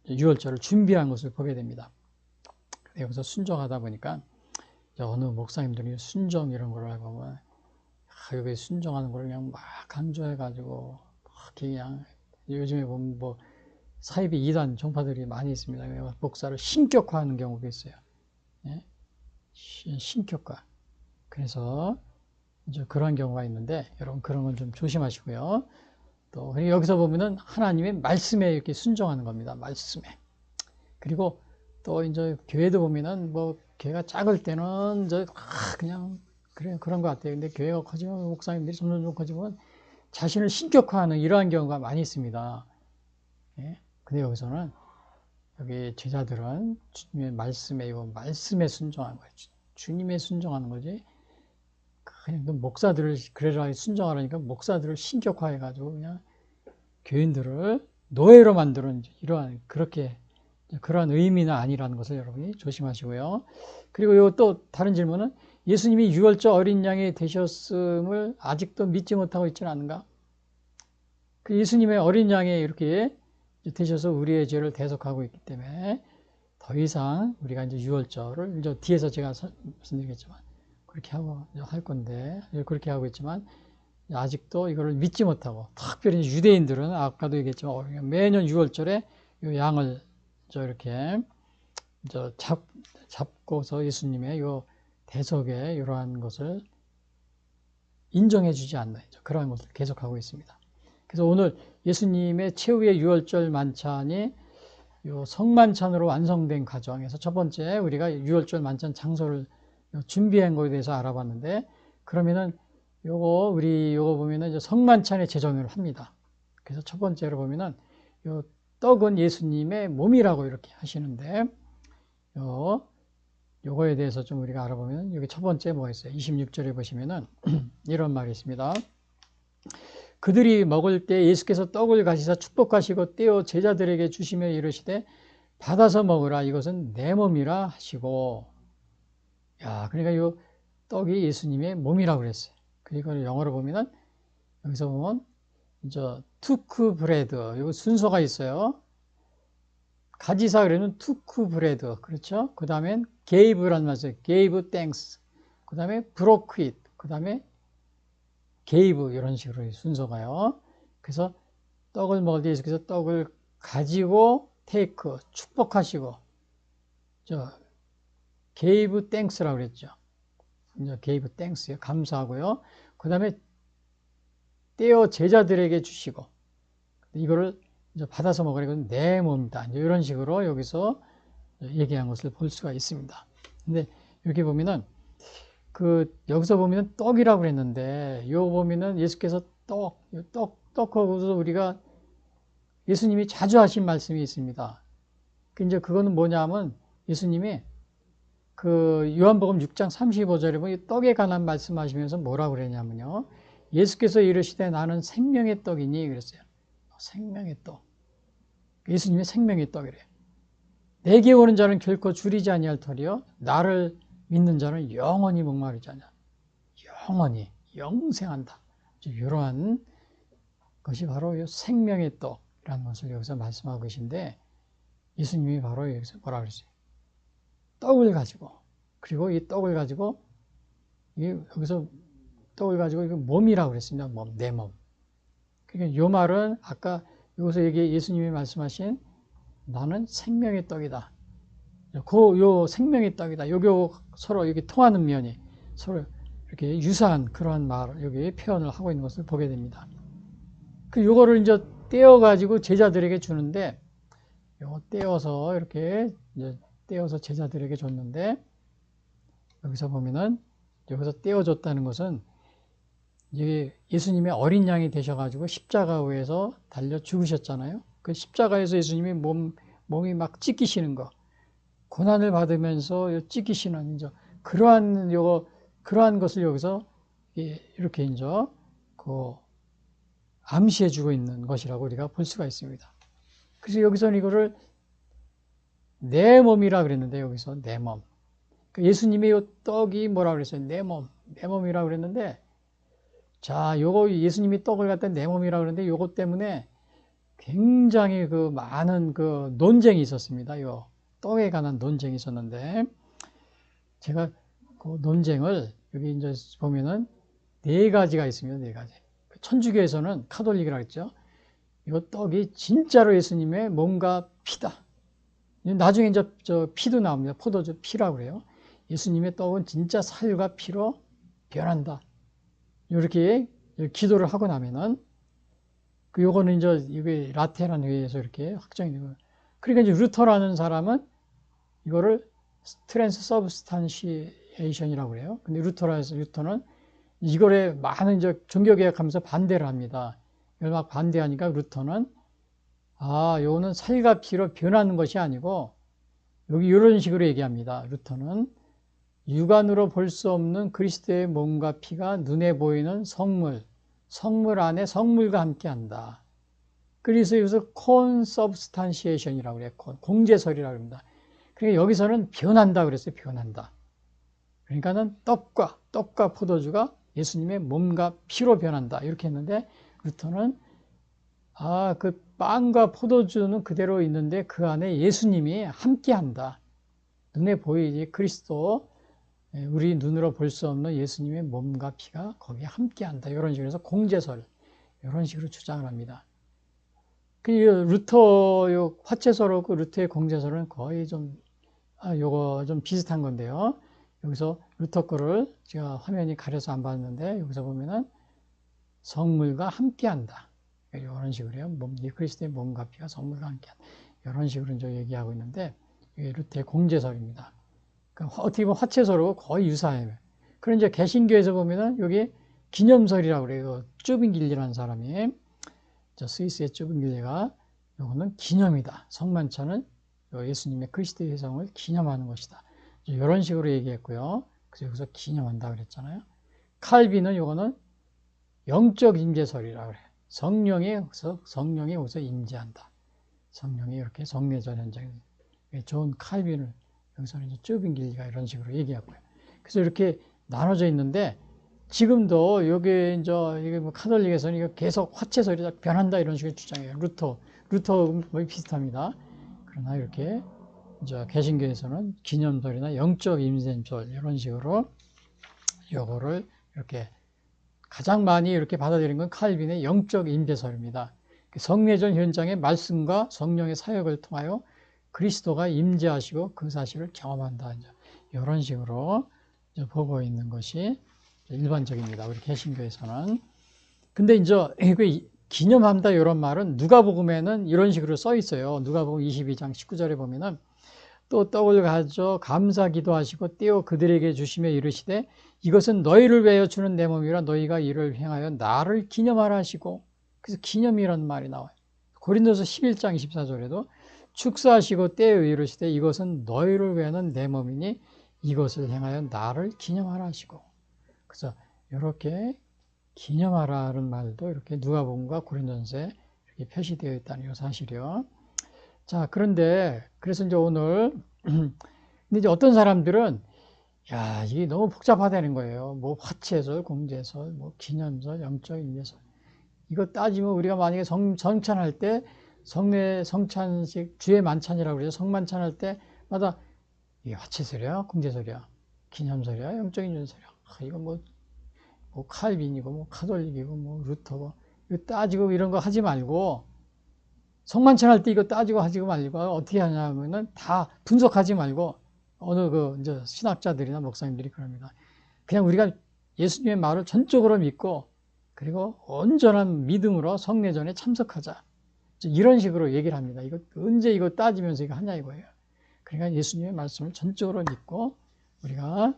A: 유월절을 준비한 것을 보게 됩니다. 여기서 순종하다 보니까 어느 목사님들이 순종 이런 걸 보면 여기 순종하는 걸 그냥 막 강조해가지고 그냥 요즘에 보면 뭐 사이비 이단 종파들이 많이 있습니다. 목사를 신격화하는 경우도 있어요. 예? 신격화. 그래서 이제 그런 경우가 있는데 여러분 그런 건 좀 조심하시고요. 또 여기서 보면은 하나님의 말씀에 이렇게 순종하는 겁니다. 말씀에. 그리고 또 이제 교회도 보면은 뭐 교회가 작을 때는 이제 그냥 그런 것 같아요. 근데 교회가 커지면 목사님들이 점점 커지면 자신을 신격화하는 이러한 경우가 많이 있습니다. 예? 근데 여기서는 여기 제자들은 주님의 말씀에 순종하는 거예요. 주님에 순종하는 거지. 그냥 목사들을 그래라 순종하라니까 목사들을 신격화해가지고 그냥 교인들을 노예로 만드는 그러한 의미는 아니라는 것을 여러분이 조심하시고요. 그리고 또 다른 질문은 예수님이 유월절 어린 양이 되셨음을 아직도 믿지 못하고 있지는 않은가? 그 예수님의 어린 양이 이렇게 되셔서 우리의 죄를 대속하고 있기 때문에 더 이상 우리가 이제 유월절을 이제 뒤에서 제가 말씀드리겠지만 그렇게 하고 할 건데 그렇게 하고 있지만 아직도 이거를 믿지 못하고 특별히 유대인들은 아까도 얘기했지만 매년 유월절에 이 양을 이렇게 잡고서 예수님의 요 대속의 이러한 것을 인정해 주지 않는 그러한 것을 계속하고 있습니다. 그래서 오늘 예수님의 최후의 유월절 만찬이 요 성만찬으로 완성된 과정에서 첫 번째 우리가 유월절 만찬 장소를 준비한 거에 대해서 알아봤는데 그러면은 요거 보면은 이제 성만찬의 제정을 합니다. 그래서 첫 번째로 보면은 요 떡은 예수님의 몸이라고 이렇게 하시는데 요거에 대해서 좀 우리가 알아보면 여기 첫 번째 뭐가 있어요? 26절에 보시면은 이런 말이 있습니다. 그들이 먹을 때 예수께서 떡을 가시사 축복하시고 떼어 제자들에게 주시며 이르시되 받아서 먹으라 이것은 내 몸이라 하시고 그러니까 이 떡이 예수님의 몸이라고 그랬어요. 그리고 영어로 보면은 여기서 보면 이제 투크 브레드 이거 순서가 있어요. 가지사 그러면 투크 브레드 그렇죠? 그 다음엔 gave란 말이에요. gave thanks. 그 다음에 broke it. 그 다음에 gave 이런 식으로 순서가요. 그래서 떡을 먹을 때 예수께서 떡을 가지고 take 축복하시고 gave thanks라고 그랬죠. gave thanks요. 감사하고요. 그 다음에 떼어 제자들에게 주시고 이거를 이제 받아서 먹으라 이건 내 몸이다. 이런 식으로 여기서 얘기한 것을 볼 수가 있습니다. 근데 여기 보면은 여기서 보면은 떡이라고 그랬는데 요 보면은 예수께서 떡하고서 우리가 예수님이 자주 하신 말씀이 있습니다. 이제 그거는 뭐냐면 예수님이 요한복음 6장 35절에 보면 떡에 관한 말씀하시면서 뭐라고 그랬냐면요. 예수께서 이르시되 나는 생명의 떡이니 그랬어요. 생명의 떡. 예수님의 생명의 떡이래요. 내게 오는 자는 결코 줄이지 아니할 터리요. 나를 믿는 자는 영원히 목마르지 않냐. 영원히 영생한다. 이러한 것이 바로 생명의 떡이라는 것을 여기서 말씀하고 계신데 예수님이 바로 여기서 뭐라 그랬어요? 떡을 가지고 그리고 이 떡을 가지고 여기서 떡을 가지고 이거 몸이라고 그랬습니다. 내 몸. 그러니까 이 말은 아까 여기서 예수님이 말씀하신 나는 생명의 떡이다. 요 생명의 떡이다. 요게 서로 여기 통하는 면이 서로 이렇게 유사한 그러한 말, 여기 표현을 하고 있는 것을 보게 됩니다. 요거를 이제 떼어가지고 제자들에게 주는데, 요거 떼어서 이렇게 이제 떼어서 제자들에게 줬는데, 여기서 보면은, 여기서 떼어줬다는 것은, 이게 예수님의 어린 양이 되셔가지고 십자가에서 달려 죽으셨잖아요. 그 십자가에서 예수님이 몸이 막 찢기시는 거, 고난을 받으면서 찢기시는, 이제 그러한 것을 여기서 이렇게 이제 암시해주고 있는 것이라고 우리가 볼 수가 있습니다. 그래서 여기서는 이거를 내 몸이라 그랬는데, 여기서 내 몸. 예수님의 이 떡이 뭐라 그랬어요? 내 몸이라 그랬는데, 자, 요거 예수님이 떡을 갖다 내 몸이라 그랬는데, 요거 때문에 굉장히 많은 논쟁이 있었습니다. 요 떡에 관한 논쟁이 있었는데, 제가 그 논쟁을 여기 이제 보면은 네 가지가 있습니다. 네 가지. 천주교에서는 카톨릭이라고 했죠. 이 떡이 진짜로 예수님의 몸과 피다. 나중에 이제 피도 나옵니다. 포도주 피라고 그래요. 예수님의 떡은 진짜 살과 피로 변한다. 이렇게 기도를 하고 나면은 요거는 이제 이게 라테란 회의에서 이렇게 확정이 되고, 그러니까 이제 루터라는 사람은 이거를 트랜스 서브스탄시에이션이라고 그래요. 근데 루터는 이거에 많은 이제 종교개혁하면서 반대를 합니다. 이걸 막 반대하니까 루터는 요거는 살과 피로 변하는 것이 아니고, 여기 이런 식으로 얘기합니다. 루터는 육안으로 볼 수 없는 그리스도의 몸과 피가 눈에 보이는 성물 안에 성물과 함께한다. 그래서 여기서 콘서브스탄시에이션이라고 그래요. 공제설이라고 합니다. 그러니까 여기서는 변한다 그랬어요. 변한다. 그러니까는 떡과 포도주가 예수님의 몸과 피로 변한다. 이렇게 했는데, 루터는 그 빵과 포도주는 그대로 있는데 그 안에 예수님이 함께한다. 눈에 보이지 그리스도, 우리 눈으로 볼 수 없는 예수님의 몸과 피가 거기에 함께한다. 이런 식으로 해서 공제설, 이런 식으로 주장을 합니다. 루터 화채설하고 루터의 공제설은 거의 요거 좀 비슷한 건데요. 여기서 루터 거를 제가 화면이 가려서 안 봤는데, 여기서 보면은 성물과 함께한다. 이런 식으로 해요. 그리스도의 몸과 피가 성물과 함께한다. 이런 식으로 이제 얘기하고 있는데, 이게 루터의 공제설입니다. 어떻게 보면 화채설하고 거의 유사해요. 그런 이제 개신교에서 보면은 여기 기념설이라고 그래요. 쭈빙길리라는 사람이, 스위스의 쭈빙길리가, 요거는 기념이다. 성만찬은 예수님의 그리스도의 회성을 기념하는 것이다. 이런 식으로 얘기했고요. 그래서 여기서 기념한다 그랬잖아요. 칼빈은 요거는 영적 임재설이라고 그래요. 성령이 여기서 임재한다. 성령이 이렇게 성례절 현장에 좋은 칼빈을 여기서는 이제 쭈빙길리가 이런 식으로 얘기하고요. 그래서 이렇게 나눠져 있는데, 지금도 여기 이제 이게 카톨릭에서는 이거 계속 화채설이 변한다 이런 식으로 주장해요. 루터 거의 비슷합니다. 그러나 이렇게 이제 개신교에서는 기념설이나 영적 임재설 이런 식으로 요거를 이렇게 가장 많이 이렇게 받아들인 건 칼빈의 영적 임재설입니다. 성례전 현장의 말씀과 성령의 사역을 통하여 그리스도가 임재하시고 그 사실을 경험한다. 이런 식으로 보고 있는 것이 일반적입니다. 우리 개신교에서는. 근데 이제 기념한다 이런 말은 누가복음에는 이런 식으로 써 있어요. 누가복음 22장 19절에 보면은, 또 떡을 가져 감사 기도하시고 떼어 그들에게 주시며 이르시되 이것은 너희를 위하여 주는 내 몸이라 너희가 이를 행하여 나를 기념하라 하시고, 그래서 기념이라는 말이 나와요. 고린도서 11장 24절에도 축사하시고 떼어 이르시되 이것은 너희를 위하는 내 몸이니 이것을 행하여 나를 기념하라 하시고, 그래서 이렇게 기념하라는 말도 이렇게 누가복음과 고린도전서에 이렇게 표시되어 있다는 이 사실이요. 자, 그런데 그래서 이제 오늘 근데 이제 어떤 사람들은 이게 너무 복잡하다는 거예요. 뭐 화채설, 공제설, 뭐 기념설, 영적 임재설. 이거 따지면 우리가 만약에 성찬할 때 성찬식 주의 만찬이라고 그러죠. 성만찬할 때마다 이게 화채설이야, 공제설이야, 기념설이야, 영적 임재설이야. 이거 뭐 칼빈이고 뭐 카톨릭이고 뭐 루터고 이거 따지고 이런 거 하지 말고 성만찬 할 때 이거 따지고 하지고 말고 어떻게 하냐면은 다 분석하지 말고 어느 이제 신학자들이나 목사님들이 그럽니다. 그냥 우리가 예수님의 말을 전적으로 믿고 그리고 온전한 믿음으로 성례전에 참석하자. 이런 식으로 얘기를 합니다. 이거 언제 이거 따지면서 이거 하냐 이거예요. 그러니까 예수님의 말씀을 전적으로 믿고 우리가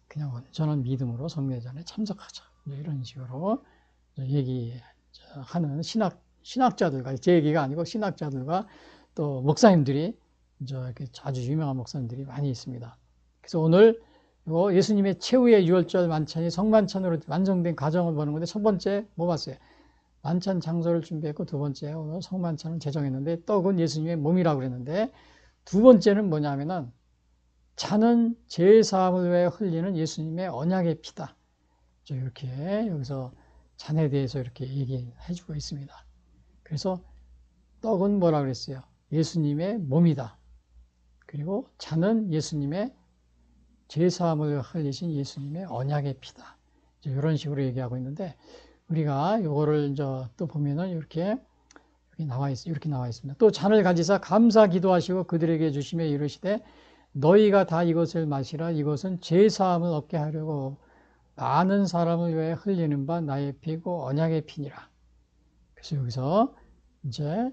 A: 그냥 온전한 믿음으로 성례전에 참석하자. 이런 식으로 얘기하는 신학자들과, 제 얘기가 아니고 신학자들과 또 목사님들이 이렇게 아주 유명한 목사님들이 많이 있습니다. 그래서 오늘 예수님의 최후의 유월절 만찬이 성만찬으로 완성된 과정을 보는 건데, 첫 번째 뭐 봤어요? 만찬 장소를 준비했고, 두 번째 오늘 성만찬을 제정했는데, 떡은 예수님의 몸이라고 그랬는데, 두 번째는 뭐냐면은 잔은 죄 사함을 위해 흘리는 예수님의 언약의 피다. 이렇게 여기서 잔에 대해서 이렇게 얘기해 주고 있습니다. 그래서 떡은 뭐라 그랬어요? 예수님의 몸이다. 그리고 잔은 예수님의 죄사함을 흘리신 예수님의 언약의 피다. 이런 식으로 얘기하고 있는데, 우리가 요거를 이제 또 보면은 이렇게 나와 있습니다. 또 잔을 가지사 감사 기도하시고 그들에게 주시며 이르시되 너희가 다 이것을 마시라. 이것은 죄사함을 얻게 하려고 많은 사람을 위해 흘리는 바 나의 피고 언약의 피니라. 그래서 여기서 이제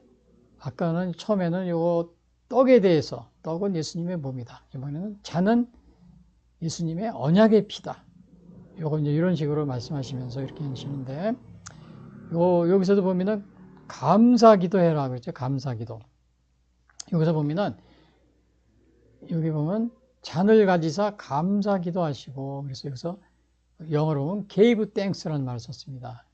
A: 아까는 처음에는 요거 떡에 대해서, 떡은 예수님의 몸이다. 이번에는 잔은 예수님의 언약의 피다. 요거 이제 이런 식으로 말씀하시면서 이렇게 하시는데, 여기서도 보면은 감사 기도해라 그랬죠. 감사 기도. 여기서 보면은 여기 보면 잔을 가지사 감사 기도하시고, 그래서 여기서 영어로 보면 gave thanks라는 말을 썼습니다.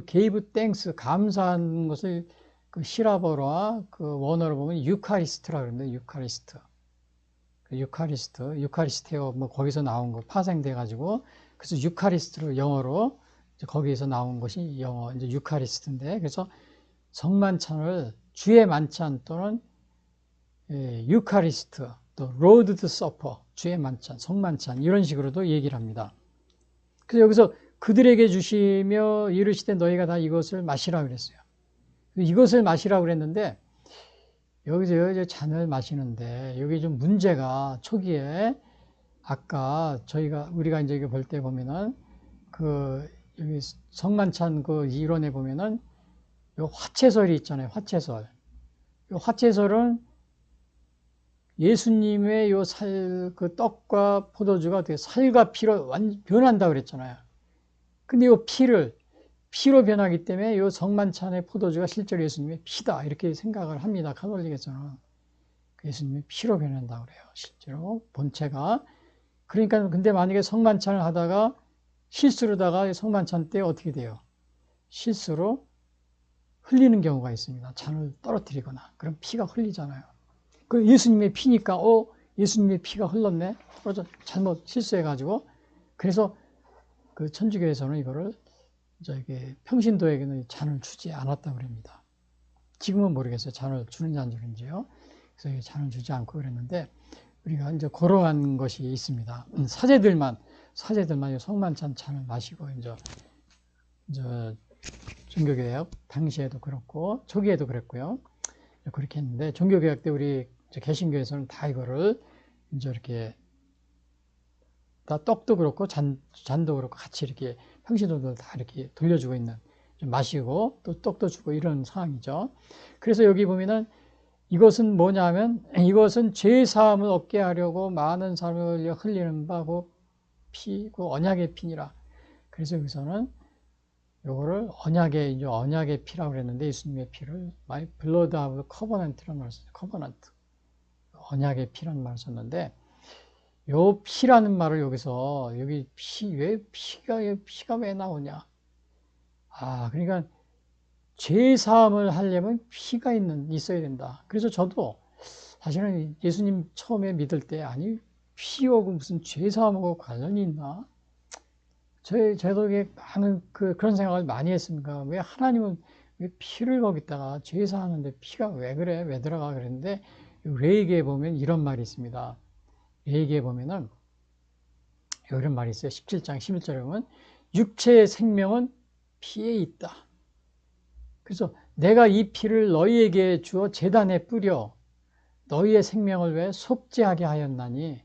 A: gave thanks, 감사한 것을 그 시라버와 그 원어로 보면 유카리스트라고 그러는데, 유카리스트. 유카리스테오, 뭐 거기서 나온 거 파생돼가지고, 그래서 유카리스트로 영어로 거기에서 나온 것이 영어, 이제 유카리스트인데, 그래서 성만찬을 주의 만찬 또는 유카리스트, 또 로드 투 서퍼, 주의 만찬, 성만찬 이런 식으로도 얘기를 합니다. 그래서 여기서 그들에게 주시며 이르시되 너희가 다 이것을 마시라 그랬어요. 이것을 마시라 그랬는데, 여기서 잔을 마시는데 여기 좀 문제가, 초기에 아까 우리가 이제 이거 볼 때 보면은 여기 성만찬 그 이론에 보면은 요 화채설이 있잖아요. 화채설. 요 화채설은 예수님의 요 그 떡과 포도주가 되게 살과 피로 변한다 그랬잖아요. 근데 요 피로 변하기 때문에 요 성만찬의 포도주가 실제로 예수님의 피다, 이렇게 생각을 합니다. 가톨릭에서는. 예수님의 피로 변한다고 그래요. 실제로 본체가. 그러니까 근데 만약에 성만찬을 하다가 실수로다가 성만찬 때 어떻게 돼요? 실수로 흘리는 경우가 있습니다. 잔을 떨어뜨리거나. 그럼 피가 흘리잖아요. 그 예수님의 피니까 예수님의 피가 흘렀네. 잘못 실수해가지고. 그래서 그 천주교에서는 이거를 평신도에게는 잔을 주지 않았다고 그럽니다. 지금은 모르겠어요. 잔을 주는지 안 주는지요. 그래서 잔을 주지 않고 그랬는데, 우리가 이제 그러한 것이 있습니다. 사제들만 성만찬 잔을 마시고 이제 종교개혁 당시에도 그렇고 초기에도 그랬고요. 그렇게 했는데, 종교개혁 때 우리 개신교에서는 다 이거를 이제 이렇게 다 떡도 그렇고 잔도 그렇고 같이 이렇게 평신도들 다 이렇게 돌려주고 있는, 좀 마시고 또 떡도 주고 이런 상황이죠. 그래서 여기 보면은 이것은 뭐냐면, 이것은 죄 사함을 얻게 하려고 많은 사람을 흘리는 바고 피고 언약의 피니라. 그래서 여기서는 요거를 언약의 피라고 그랬는데, 예수님의 피를 My blood of covenant라는 말을 썼어요. covenant. 언약의 피라는 말을 썼는데, 요 피라는 말을 여기서 여기 왜 피가 왜 나오냐? 그러니까 죄 사함을 하려면 피가 있어야 된다. 그래서 저도 사실은 예수님 처음에 믿을 때, 아니 피하고 무슨 죄 사함하고 관련이 있나? 저도 많은 그런 생각을 많이 했습니다. 왜 하나님은 왜 피를 거기다가 죄 사하는데 피가 왜 그래? 왜 들어가? 그랬는데, 레위기에 보면 이런 말이 있습니다. 레위기에 보면은 이런 말이 있어요. 17장 11절에 보면 육체의 생명은 피에 있다. 그래서 내가 이 피를 너희에게 주어 제단에 뿌려 너희의 생명을 왜 속죄하게 하였나니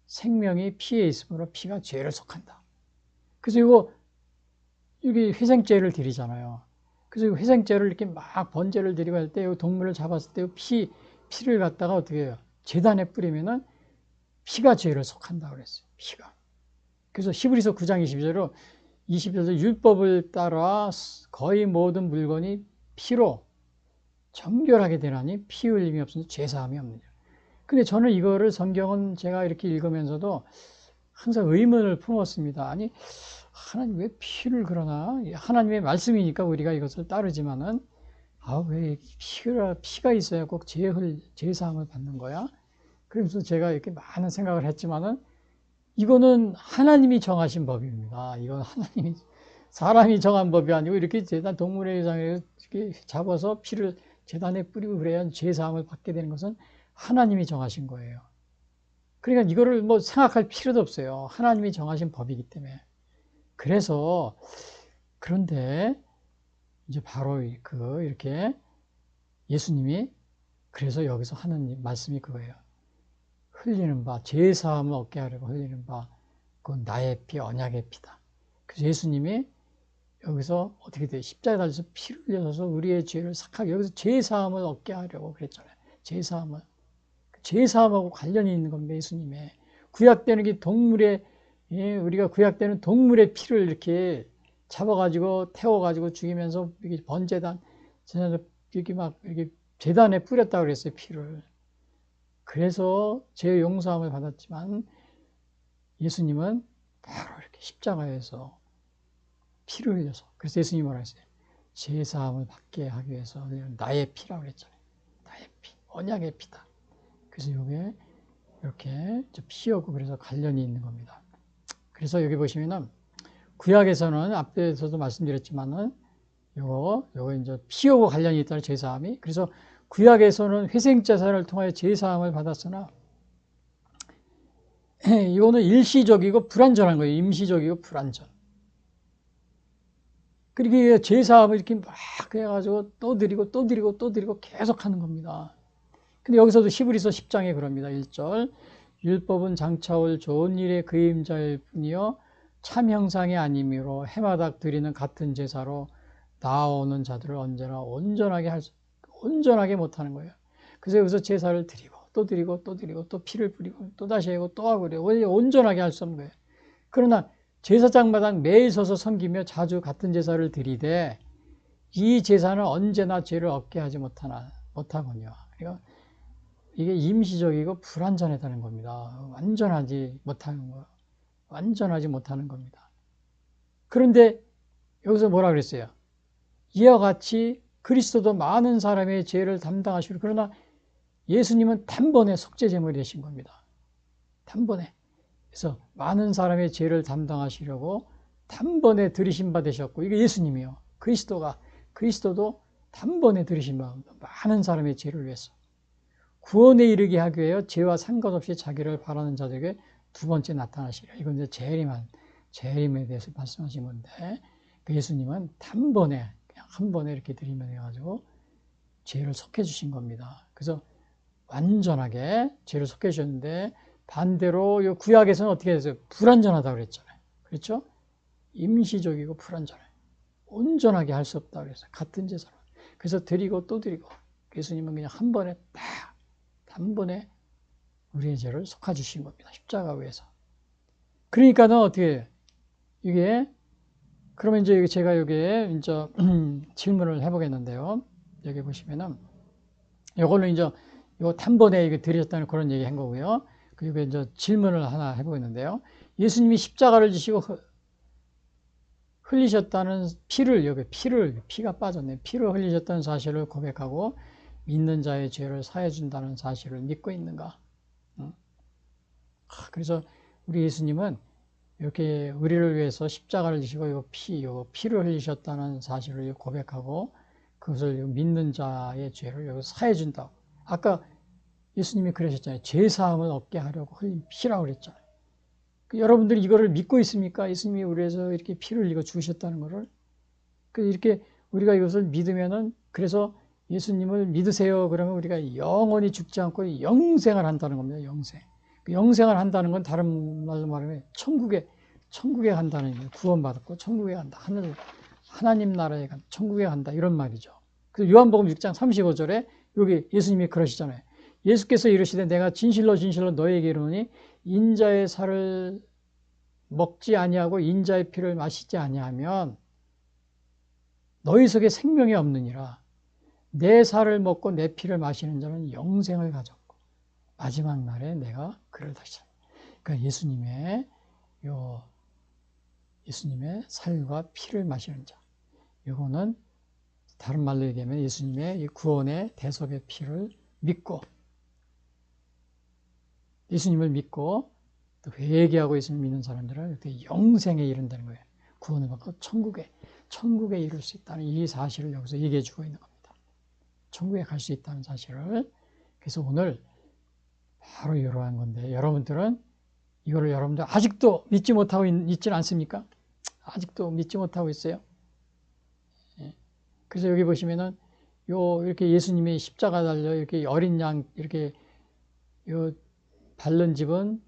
A: 생명이 피에 있으므로 피가 죄를 속한다. 그래서 이거 여기 회생제를 드리잖아요. 그래서 회생제를 이렇게 막 번제를 드리고 할 때 동물을 잡았을 때 피를 갖다가 어떻게 해요? 제단에 뿌리면은 피가 죄를 속한다 그랬어요. 피가. 그래서 히브리서 9장 20절로 율법을 따라 거의 모든 물건이 피로 정결하게 되나니 피 흘림이 없으면 죄사함이 없느냐. 근데 저는 이거를 성경은 제가 이렇게 읽으면서도 항상 의문을 품었습니다. 아니, 하나님 왜 피를 그러나? 하나님의 말씀이니까 우리가 이것을 따르지만은, 왜 피가 있어야 꼭 죄사함을 받는 거야? 그래서 제가 이렇게 많은 생각을 했지만은, 이거는 하나님이 정하신 법입니다. 이건 사람이 정한 법이 아니고, 이렇게 동물의 의상에 이렇게 잡아서 피를 제단에 뿌리고 그래야 죄사함을 받게 되는 것은 하나님이 정하신 거예요. 그러니까 이거를 뭐 생각할 필요도 없어요. 하나님이 정하신 법이기 때문에. 그래서 그런데 이제 바로 이렇게 예수님이 그래서 여기서 하는 말씀이 그거예요. 흘리는 바, 죄사함을 얻게 하려고 흘리는 바, 그건 나의 피, 언약의 피다. 그래서 예수님이 여기서 어떻게 돼? 십자가에 달려서 피를 흘려서 우리의 죄를 삭하게, 여기서 죄사함을 얻게 하려고 그랬잖아요. 죄사함하고 관련이 있는 겁니다. 예수님의 구약되는 게 동물의, 우리가 구약되는 동물의 피를 이렇게 잡아가지고 태워가지고 죽이면서 이렇게 번제단 이렇게 막 이렇게 제단에 뿌렸다고 그랬어요. 피를. 그래서 죄 용서함을 받았지만 예수님은 바로 이렇게 십자가에서 피를 흘려서, 그래서 예수님이 뭐라 했어요? 죄사함을 받게 하기 위해서 나의 피라고 그랬잖아요. 나의 피, 언약의 피다. 그래서 이게 이렇게 피하고 그래서 관련이 있는 겁니다. 그래서 여기 보시면은 구약에서는 앞에서도 말씀드렸지만은 요거 이제 피하고 관련이 있다는 죄사함이. 그래서 구약에서는 회생제사를 통하여 죄사함을 받았으나 이거는 일시적이고 불완전한 거예요. 임시적이고 불완전. 그렇게 제사함을 이렇게 막 해가지고 또 드리고 또 드리고 또 드리고 계속 하는 겁니다. 근데 여기서도 히브리서 10장에 그럽니다. 1절. 율법은 장차올 좋은 일의 그림자일 뿐이요 참 형상이 아니므로 해마다 드리는 같은 제사로 나아오는 자들을 언제나 온전하게 못하는 거예요. 그래서 여기서 제사를 드리고 또 드리고 또 드리고 또 피를 뿌리고 또 다시 하고 또 하고 그래요. 온전하게 할 수 없는 거예요. 그러나 제사장마다 매일 서서 섬기며 자주 같은 제사를 드리되 이 제사는 언제나 죄를 얻게 하지 못하군요. 그러니까 이게 임시적이고 불완전하다는 겁니다. 완전하지 못하는 겁니다. 그런데 여기서 뭐라 그랬어요? 이와 같이 그리스도도 많은 사람의 죄를 담당하시고, 그러나 예수님은 단번에 속죄제물이 되신 겁니다. 단번에. 그래서 많은 사람의 죄를 담당하시려고 단번에 들이신 바 되셨고, 이게 예수님이요. 그리스도도 단번에 들이신 바, 많은 사람의 죄를 위해서 구원에 이르게 하기 위하여 죄와 상관없이 자기를 바라는 자들에게 두 번째 나타나시리라. 이건 이제 재림에 대해서 말씀하신 건데, 그 예수님은 단번에 그냥 한 번에 이렇게 들이면 해가지고 죄를 속해 주신 겁니다. 그래서 완전하게 죄를 속해 주셨는데, 반대로 이 구약에서는 어떻게 했어요? 불완전하다고 그랬잖아요. 그렇죠? 임시적이고 불완전해. 온전하게 할 수 없다고 그랬어요. 같은 제사로. 그래서 드리고 또 드리고, 예수님은 그냥 한 번에 단번에 우리의 죄를 속아 주신 겁니다. 십자가 위에서. 그러니까는 어떻게 해요? 이게 그러면 이제 제가 여기에 이제 질문을 해보겠는데요. 여기 보시면은 이걸로 이제 요 단번에 이게 드렸다는 그런 얘기 한 거고요. 그리고 이제 질문을 하나 해보겠는데요. 예수님이 십자가를 지시고 흘리셨다는 피가 빠졌네. 피를 흘리셨다는 사실을 고백하고 믿는 자의 죄를 사해 준다는 사실을 믿고 있는가? 그래서 우리 예수님은 이렇게 우리를 위해서 십자가를 지시고 피를 흘리셨다는 사실을 고백하고 그것을 믿는 자의 죄를 여기 사해 준다고. 아까 예수님이 그러셨잖아요. 죄 사함을 얻게 하려고 흘린 피라고 그랬잖아요. 여러분들이 이거를 믿고 있습니까? 예수님이 우리 위해서 이렇게 피를 흘리고 죽으셨다는 것을. 이렇게 우리가 이것을 믿으면은, 그래서 예수님을 믿으세요. 그러면 우리가 영원히 죽지 않고 영생을 한다는 겁니다. 영생. 그 영생을 한다는 건 다른 말로 말하면 천국에 간다는 거예요. 구원받았고 천국에 간다. 하나님 나라에 간다. 천국에 간다. 이런 말이죠. 그래서 요한복음 6장 35절에 여기 예수님이 그러시잖아요. 예수께서 이르시되 내가 진실로 진실로 너에게 이르노니 인자의 살을 먹지 아니하고 인자의 피를 마시지 아니하면 너희 속에 생명이 없느니라. 내 살을 먹고 내 피를 마시는 자는 영생을 가졌고 마지막 날에 내가 그를 다시 찾는다. 그러니까 예수님의 살과 피를 마시는 자. 이거는 다른 말로 얘기하면 예수님의 이 구원의 대속의 피를 믿고, 예수님을 믿고 또 회개하고 예수님 믿는 사람들은 이렇게 영생에 이른다는 거예요. 구원을 받고 천국에 이룰 수 있다는 이 사실을 여기서 얘기해 주고 있는 겁니다. 천국에 갈 수 있다는 사실을. 그래서 오늘 바로 이러한 건데, 여러분들은 이거를 여러분들 아직도 믿지 못하고 있지는 않습니까? 아직도 믿지 못하고 있어요. 그래서 여기 보시면은 이렇게 예수님이 십자가 달려 이렇게 어린 양 이렇게 밟는 집은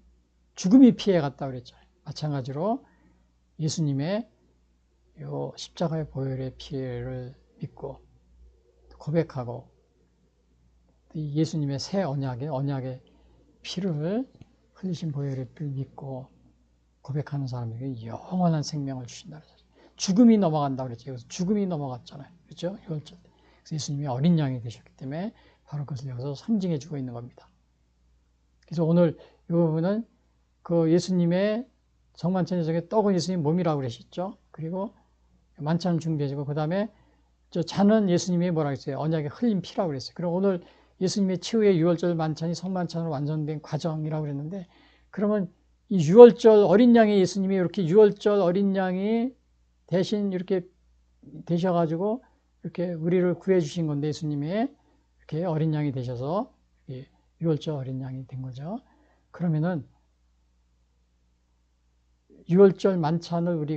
A: 죽음이 피해 갔다 그랬죠. 마찬가지로 예수님의 십자가의 보혈의 피를 믿고 고백하고 예수님의 새 언약의 피를 흘리신 보혈의 피를 믿고 고백하는 사람에게 영원한 생명을 주신다는 사실. 죽음이 넘어간다고 그랬죠. 여기서 죽음이 넘어갔잖아요. 그렇죠? 그래서 예수님이 어린 양이 되셨기 때문에 바로 그것을 여기서 상징해 주고 있는 겁니다. 그래서 오늘 이 부분은 그 예수님의 성만찬 속에 떡은 예수님 몸이라고 그러셨죠. 그리고 만찬을 준비해주고 그 다음에 저 잔은 예수님이 뭐라고 했어요? 언약의 흘린 피라고 그랬어요. 그럼 오늘 예수님의 최후의 유월절 만찬이 성만찬으로 완성된 과정이라고 그랬는데, 그러면 이 유월절 어린 양이 예수님이 이렇게 유월절 어린 양이 대신 이렇게 되셔가지고 이렇게 우리를 구해주신 건데, 예수님이 이렇게 어린 양이 되셔서 유월절 어린 양이 된 거죠. 그러면은 유월절 만찬을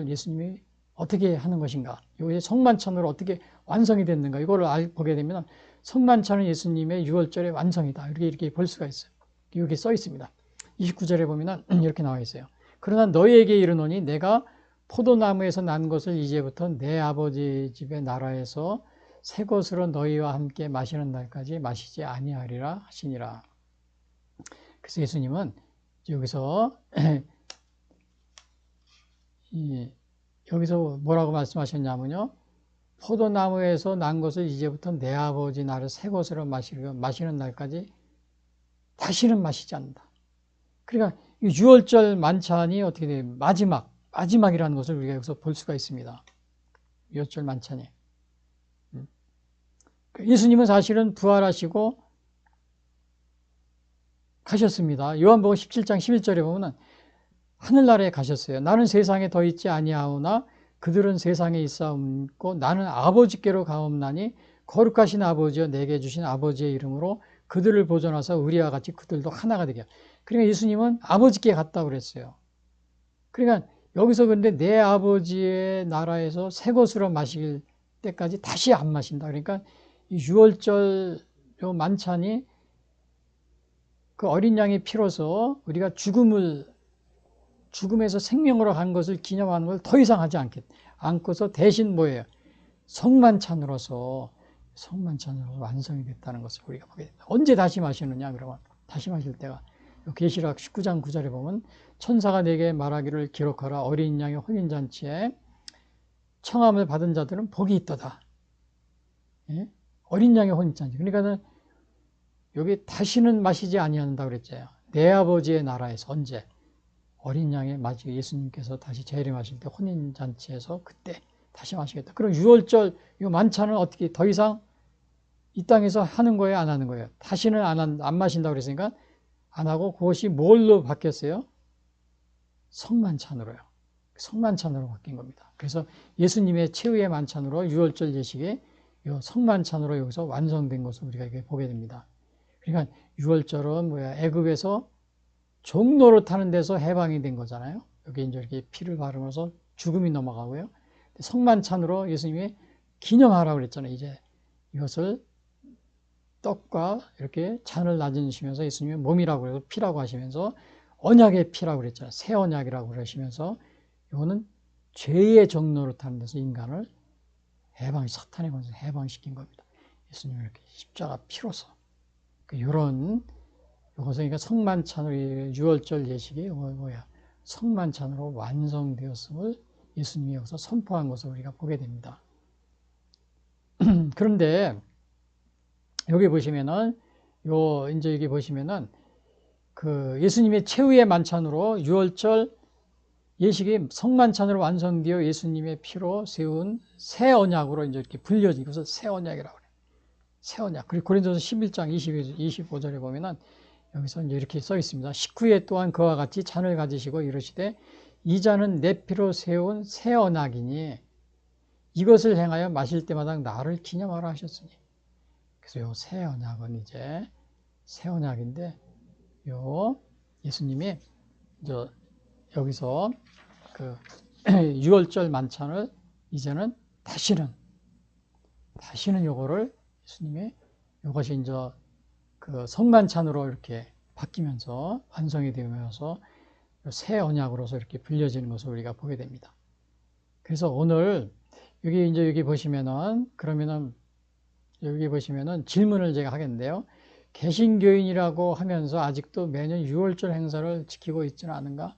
A: 예수님이 어떻게 하는 것인가? 이게 성만찬으로 어떻게 완성이 됐는가? 이거를 보게 되면 성만찬은 예수님의 유월절의 완성이다. 이렇게 볼 수가 있어요. 여기 써 있습니다. 29절에 보면 이렇게 나와 있어요. 그러나 너희에게 이르노니 내가 포도나무에서 난 것을 이제부터 내 아버지 집의 나라에서 새 것으로 너희와 함께 마시는 날까지 마시지 아니하리라 하시니라. 그래서 예수님은 여기서 뭐라고 말씀하셨냐면요. 포도나무에서 난 것을 이제부터 내 아버지 나라의 새 것으로 마시는 날까지 다시는 마시지 않는다. 그러니까 유월절 만찬이 어떻게 돼요? 마지막이라는 것을 우리가 여기서 볼 수가 있습니다. 유월절 만찬이. 예수님은 사실은 부활하시고 가셨습니다. 요한복음 17장 11절에 보면 하늘나라에 가셨어요. 나는 세상에 더 있지 아니하오나 그들은 세상에 있사옵고 나는 아버지께로 가옵나니 거룩하신 아버지여 내게 주신 아버지의 이름으로 그들을 보존하사 우리와 같이 그들도 하나가 되게. 그러니까 예수님은 아버지께 갔다고 그랬어요. 그러니까 여기서 근데 내 아버지의 나라에서 새 것으로 마실 때까지 다시 안 마신다. 그러니까 이 유월절 만찬이 그 어린 양의 피로서 우리가 죽음에서 생명으로 간 것을 기념하는 걸 더 이상 하지 않고서 대신 뭐예요? 성만찬으로 완성이 됐다는 것을 우리가 보게 됩니다. 언제 다시 마시느냐? 그러면 다시 마실 때가 계시록 19장 9절에 보면 천사가 내게 말하기를 기록하라. 어린 양의 혼인잔치에 청함을 받은 자들은 복이 있도다. 예? 어린 양의 혼인잔치. 그러니까는 여기 다시는 마시지 아니한다 그랬잖아요. 내 아버지의 나라에서 언제? 어린 양의 예수님께서 다시 재림하실 때 혼인잔치에서 그때 다시 마시겠다. 그럼 유월절 이 만찬은 어떻게 더 이상 이 땅에서 하는 거예요? 안 하는 거예요? 다시는 안 마신다고 그랬으니까 안 하고 그것이 뭘로 바뀌었어요? 성만찬으로요. 성만찬으로 바뀐 겁니다. 그래서 예수님의 최후의 만찬으로 유월절 예식이 성만찬으로 여기서 완성된 것을 우리가 이렇게 보게 됩니다. 그러니까 유월절은 애굽에서 종로를 타는 데서 해방이 된 거잖아요. 여기 이제 이렇게 피를 바르면서 죽음이 넘어가고요. 성만찬으로 예수님이 기념하라고 그랬잖아요. 이제 이것을 떡과 이렇게 잔을 나누시면서 예수님의 몸이라고 해서 피라고 하시면서 언약의 피라고 그랬잖아요. 새 언약이라고 그러시면서 이거는 죄의 정로로 타는 데서 인간을 사탄의 권세에서 해방시킨 겁니다. 예수님이 이렇게 십자가 피로서 이런 이것은 그러니까 성만찬으로 유월절 예식이 뭐야? 성만찬으로 완성되었음을 예수님이 여기서 선포한 것을 우리가 보게 됩니다. 그런데 여기 보시면은 이제 여기 보시면은 그 예수님의 최후의 만찬으로 유월절 예식이 성만찬으로 완성되어 예수님의 피로 세운 새 언약으로 이제 이렇게 불려진 것을 새 언약이라고 그래요. 새 언약. 그리고 고린도서 11장 25절에 보면은 여기서 이제 이렇게 써 있습니다. 식후에 또한 그와 같이 잔을 가지시고 이르시되 이 잔은 내 피로 세운 새 언약이니 이것을 행하여 마실 때마다 나를 기념하라 하셨으니. 그래서 요 새 언약은 이제 새 언약인데 요 예수님이 여기서 그 유월절 만찬을 이제는 다시는 요거를 예수님이 요것이 이제 그 성만찬으로 이렇게 바뀌면서 완성이 되면서 새 언약으로서 이렇게 불려지는 것을 우리가 보게 됩니다. 그래서 오늘 여기 보시면은 그러면은 여기 보시면은 질문을 제가 하겠는데요. 개신교인이라고 하면서 아직도 매년 유월절 행사를 지키고 있지는 않은가?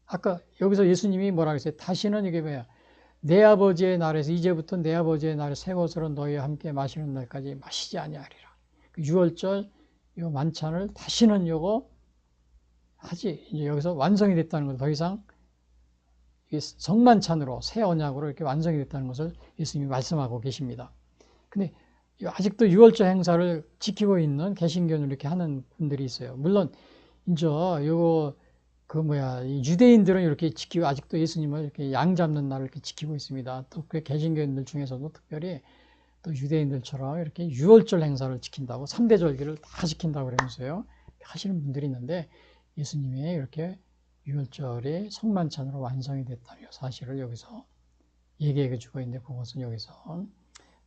A: 아까 여기서 예수님이 뭐라고 했어요? 다시는 이게 뭐야? 내 아버지의 날에서 이제부터 내 아버지의 날에 새 것으로 너희와 함께 마시는 날까지 마시지 아니하리라. 그 유월절 요 만찬을 다시는 요거 하지. 이제 여기서 완성이 됐다는 걸 더 이상 성만찬으로 새 언약으로 이렇게 완성이 됐다는 것을 예수님이 말씀하고 계십니다. 근데 아직도 유월절 행사를 지키고 있는 개신교는 이렇게 하는 분들이 있어요. 물론 이제 요거 유대인들은 이렇게 지키고 아직도 예수님을 이렇게 양 잡는 날을 이렇게 지키고 있습니다. 또 그 개신교인들 중에서도 특별히 또 유대인들처럼 이렇게 유월절 행사를 지킨다고 3대 절기를 다 지킨다고 그러면서요. 하시는 분들이 있는데 예수님이 이렇게 유월절이 성만찬으로 완성이 됐다는 사실을 여기서 얘기해 주고 있는데 그것은 여기서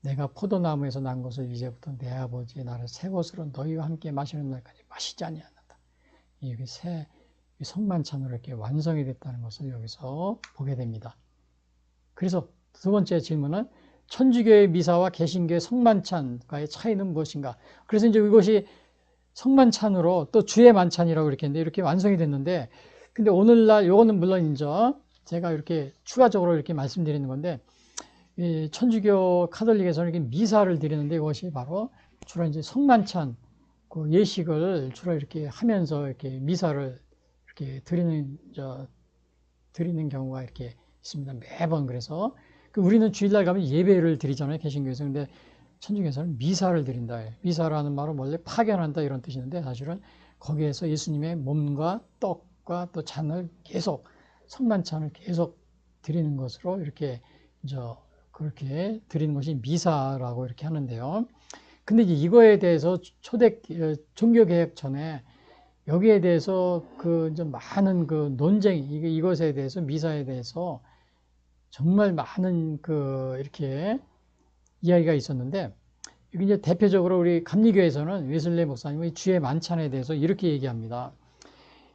A: 내가 포도나무에서 난 것을 이제부터 내 아버지의 나를 새 것으로 너희와 함께 마시는 날까지 마시지 아니하는다. 이게 성만찬으로 이렇게 완성이 됐다는 것을 여기서 보게 됩니다. 그래서 두 번째 질문은 천주교의 미사와 개신교의 성만찬과의 차이는 무엇인가? 그래서 이제 이것이 성만찬으로 또 주의 만찬이라고 이렇게 했는데 이렇게 완성이 됐는데 근데 오늘날 요거는 물론 이제 제가 이렇게 추가적으로 이렇게 말씀드리는 건데 이 천주교 카톨릭에서는 이렇게 미사를 드리는데 이것이 바로 주로 이제 성만찬 그 예식을 주로 이렇게 하면서 이렇게 미사를 이렇게 드리는 경우가 이렇게 있습니다. 매번 그래서 우리는 주일날 가면 예배를 드리잖아요. 개신교에서. 근데 천주교에서는 미사를 드린다. 미사라는 말은 원래 파견한다 이런 뜻인데 사실은 거기에서 예수님의 몸과 떡과 또 잔을 계속 성만찬을 계속 드리는 것으로 이렇게 그렇게 드리는 것이 미사라고 이렇게 하는데요. 근데 이거에 대해서 초대 종교개혁 전에 여기에 대해서 많은 논쟁, 이것에 대해서 미사에 대해서 정말 많은 이렇게 이야기가 있었는데, 여기 이제 대표적으로 우리 감리교에서는 웨슬레 목사님의 주의 만찬에 대해서 이렇게 얘기합니다.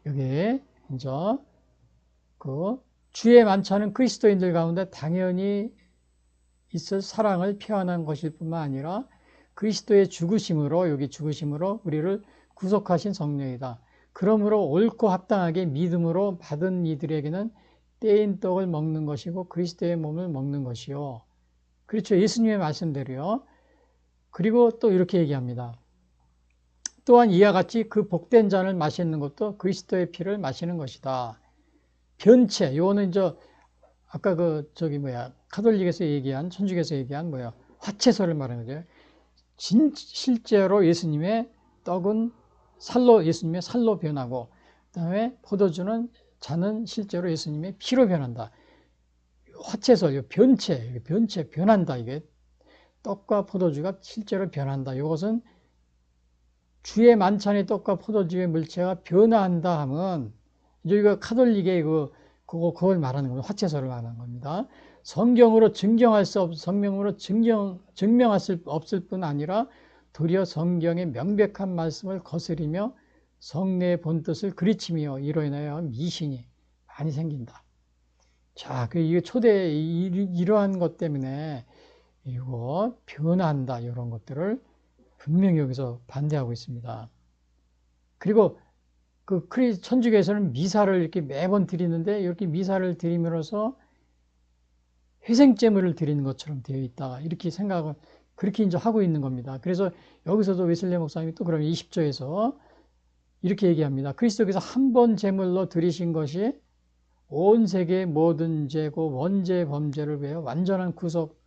A: 여기에 이제 주의 만찬은 그리스도인들 가운데 당연히 있을 사랑을 표현한 것일 뿐만 아니라 그리스도의 죽으심으로 우리를 구속하신 성령이다. 그러므로 옳고 합당하게 믿음으로 받은 이들에게는 떼인 떡을 먹는 것이고 그리스도의 몸을 먹는 것이요. 그렇죠. 예수님의 말씀대로요. 그리고 또 이렇게 얘기합니다. 또한 이와 같이 그 복된 잔을 마시는 것도 그리스도의 피를 마시는 것이다. 변체, 요거는 이제 아까 카톨릭에서 얘기한, 천주교에서 얘기한 화채설을 말하는 거죠. 실제로 예수님의 떡은 예수님의 살로 변하고, 그 다음에 잔은 실제로 예수님의 피로 변한다. 화채설, 변체, 변한다. 이게 떡과 포도주가 실제로 변한다. 이것은 주의 만찬의 떡과 포도주의 물체가 변화한다 하면, 이제 이거 카톨릭의 그걸 말하는 겁니다. 화채설을 말하는 겁니다. 성경으로 증명할 수 성경으로 증명할 수 없을 뿐 아니라 도리어 성경의 명백한 말씀을 거스리며 성례의 본뜻을 그리치며 이로 인하여 미신이 많이 생긴다. 자, 이게 이러한 것 때문에 이거 변한다. 이런 것들을 분명히 여기서 반대하고 있습니다. 그리고 천주교에서는 미사를 이렇게 매번 드리는데 이렇게 미사를 드림으로써 회생제물을 드리는 것처럼 되어 있다. 이렇게 생각을 그렇게 이제 하고 있는 겁니다. 그래서 여기서도 웨슬리 목사님이 또 그러면 20조에서 이렇게 얘기합니다. 그리스도께서 한 번 제물로 드리신 것이 온 세계의 모든 죄고 원죄 범죄를 위하여 완전한 구속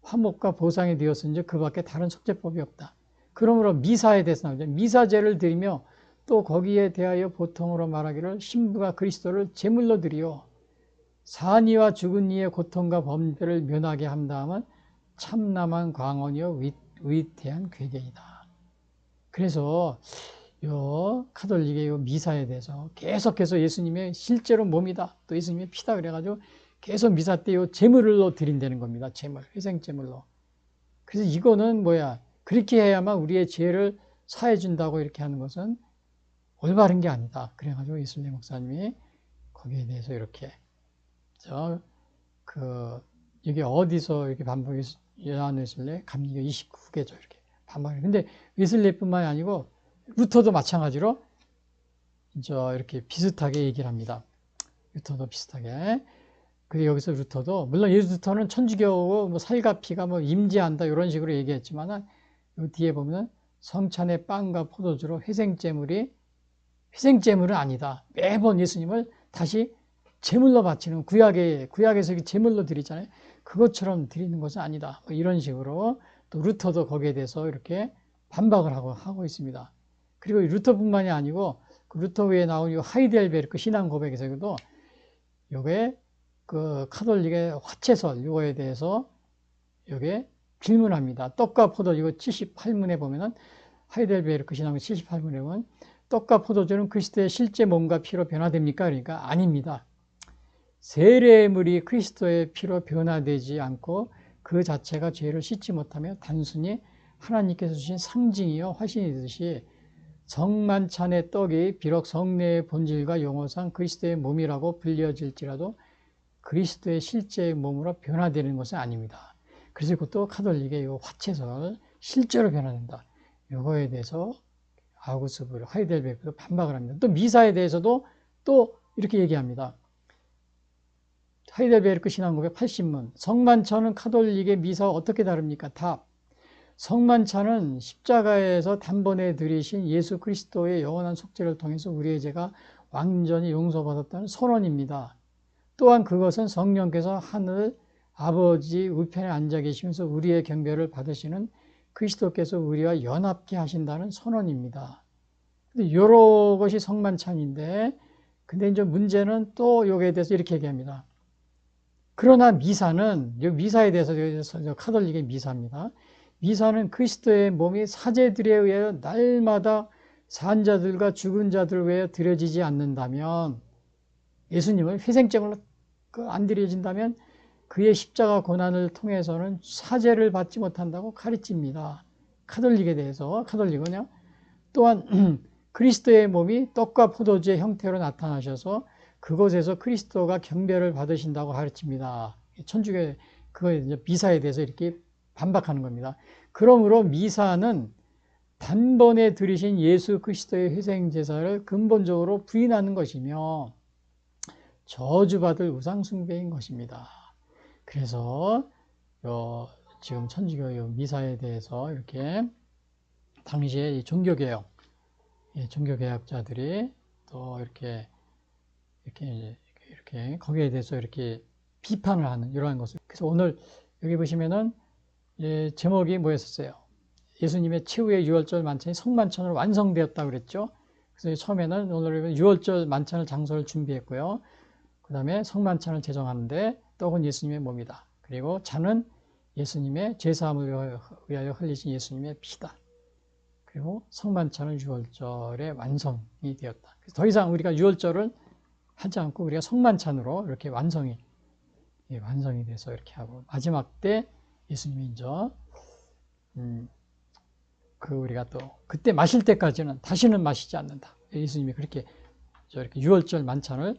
A: 화목과 보상이 되었은지 그 밖에 다른 속죄법이 없다. 그러므로 미사에 대해서 나오죠. 미사제를 드리며 또 거기에 대하여 보통으로 말하기를 신부가 그리스도를 제물로 드리오 산이와 죽은 이의 고통과 범죄를 면하게 한 다음은 참남한 광원이요 위태한 괴계이다. 그래서 요 카톨릭의 요 미사에 대해서 계속해서 예수님의 실제로 몸이다 또 예수님의 피다 그래가지고 계속 미사 때 요 제물로 드린다는 겁니다. 제물, 회생제물로. 그래서 이거는 뭐야? 그렇게 해야만 우리의 죄를 사해 준다고 이렇게 하는 것은 올바른 게 아니다. 그래가지고 예수님 목사님이 거기에 대해서 이렇게 이게 어디서 이렇게 반복해서 요한 웨슬리 감리교 29개죠. 이렇게 반복해요. 근데 웨슬리뿐만이 아니고 루터도 마찬가지로 이렇게 비슷하게 얘기를 합니다. 루터도 비슷하게. 그리고 여기서 루터도 물론 루터는 천주교고 뭐 살과 피가 뭐 임재한다 이런 식으로 얘기했지만은 요 뒤에 보면은 성찬의 빵과 포도주로 회생제물은 아니다. 매번 예수님을 다시 제물로 바치는 구약에서 제물로 드리잖아요. 그것처럼 드리는 것은 아니다. 뭐 이런 식으로 또 루터도 거기에 대해서 이렇게 반박을 하고 있습니다. 그리고 루터뿐만이 아니고 그 루터 외에 나온 이 하이델베르크 신앙 고백에서도 요게 그 카톨릭의 화채설 이거에 대해서 요게 질문합니다. 떡과 포도주 이거 78문에 보면은 하이델베르크 신앙 78문에 보면 떡과 포도주는 그리스도의 실제 몸과 피로 변화됩니까? 그러니까 아닙니다. 세례물이 그리스도의 피로 변화되지 않고 그 자체가 죄를 씻지 못하며 단순히 하나님께서 주신 상징이요 화신이듯이 성만찬의 떡이 비록 성례의 본질과 용어상 그리스도의 몸이라고 불려질지라도 그리스도의 실제의 몸으로 변화되는 것은 아닙니다. 그래서 이것도 카톨릭의 이 화채설 실제로 변화된다. 이거에 대해서 아우구스부르, 하이델베르크도 반박을 합니다. 또 미사에 대해서도 또 이렇게 얘기합니다. 하이델베르크 신앙고백 80문 성만찬은 카톨릭의 미사와 어떻게 다릅니까? 답. 성만찬은 십자가에서 단번에 드리신 예수 그리스도의 영원한 속죄를 통해서 우리의 죄가 완전히 용서받았다는 선언입니다. 또한 그것은 성령께서 하늘 아버지 우편에 앉아 계시면서 우리의 경배를 받으시는 그리스도께서 우리와 연합케 하신다는 선언입니다. 근데 여러 것이 성만찬인데 근데 이제 문제는 또 여기에 대해서 이렇게 얘기합니다. 그러나 미사는 미사에 대해서 카톨릭의 미사입니다. 미사는 그리스도의 몸이 사제들에 의하여 날마다 산 자들과 죽은 자들을 위하여 드려지지 않는다면 예수님을 희생제물로 안 드려진다면 그의 십자가 고난을 통해서는 사제를 받지 못한다고 가르칩니다. 카톨릭에 대해서 카톨릭은요. 또한 그리스도의 몸이 떡과 포도주의 형태로 나타나셔서 그곳에서 그리스도가 경배를 받으신다고 가르칩니다. 천주교 그거에 미사에 대해서 이렇게 반박하는 겁니다. 그러므로 미사는 단번에 드리신 예수 그리스도의 희생제사를 근본적으로 부인하는 것이며 저주받을 우상숭배인 것입니다. 그래서 지금 천주교 미사에 대해서 이렇게 당시에 종교개혁자들이 또 이렇게 거기에 대해서 이렇게 비판을 하는 이러한 것을. 그래서 오늘 여기 보시면은 제목이 뭐였었어요? 예수님의 최후의 유월절 만찬이 성만찬으로 완성되었다고 그랬죠. 그래서 처음에는 오늘 유월절 만찬을 장소를 준비했고요. 그 다음에 성만찬을 제정하는데 떡은 예수님의 몸이다. 그리고 잔은 예수님의 제사함을 위하여 흘리신 예수님의 피다. 그리고 성만찬은 유월절의 완성이 되었다. 그래서 더 이상 우리가 유월절을 하지 않고 우리가 성만찬으로 이렇게 완성이 돼서 이렇게 하고, 마지막 때 예수님이 이제 우리가 또 그때 마실 때까지는 다시는 마시지 않는다. 예수님이 그렇게 이렇게 유월절 만찬을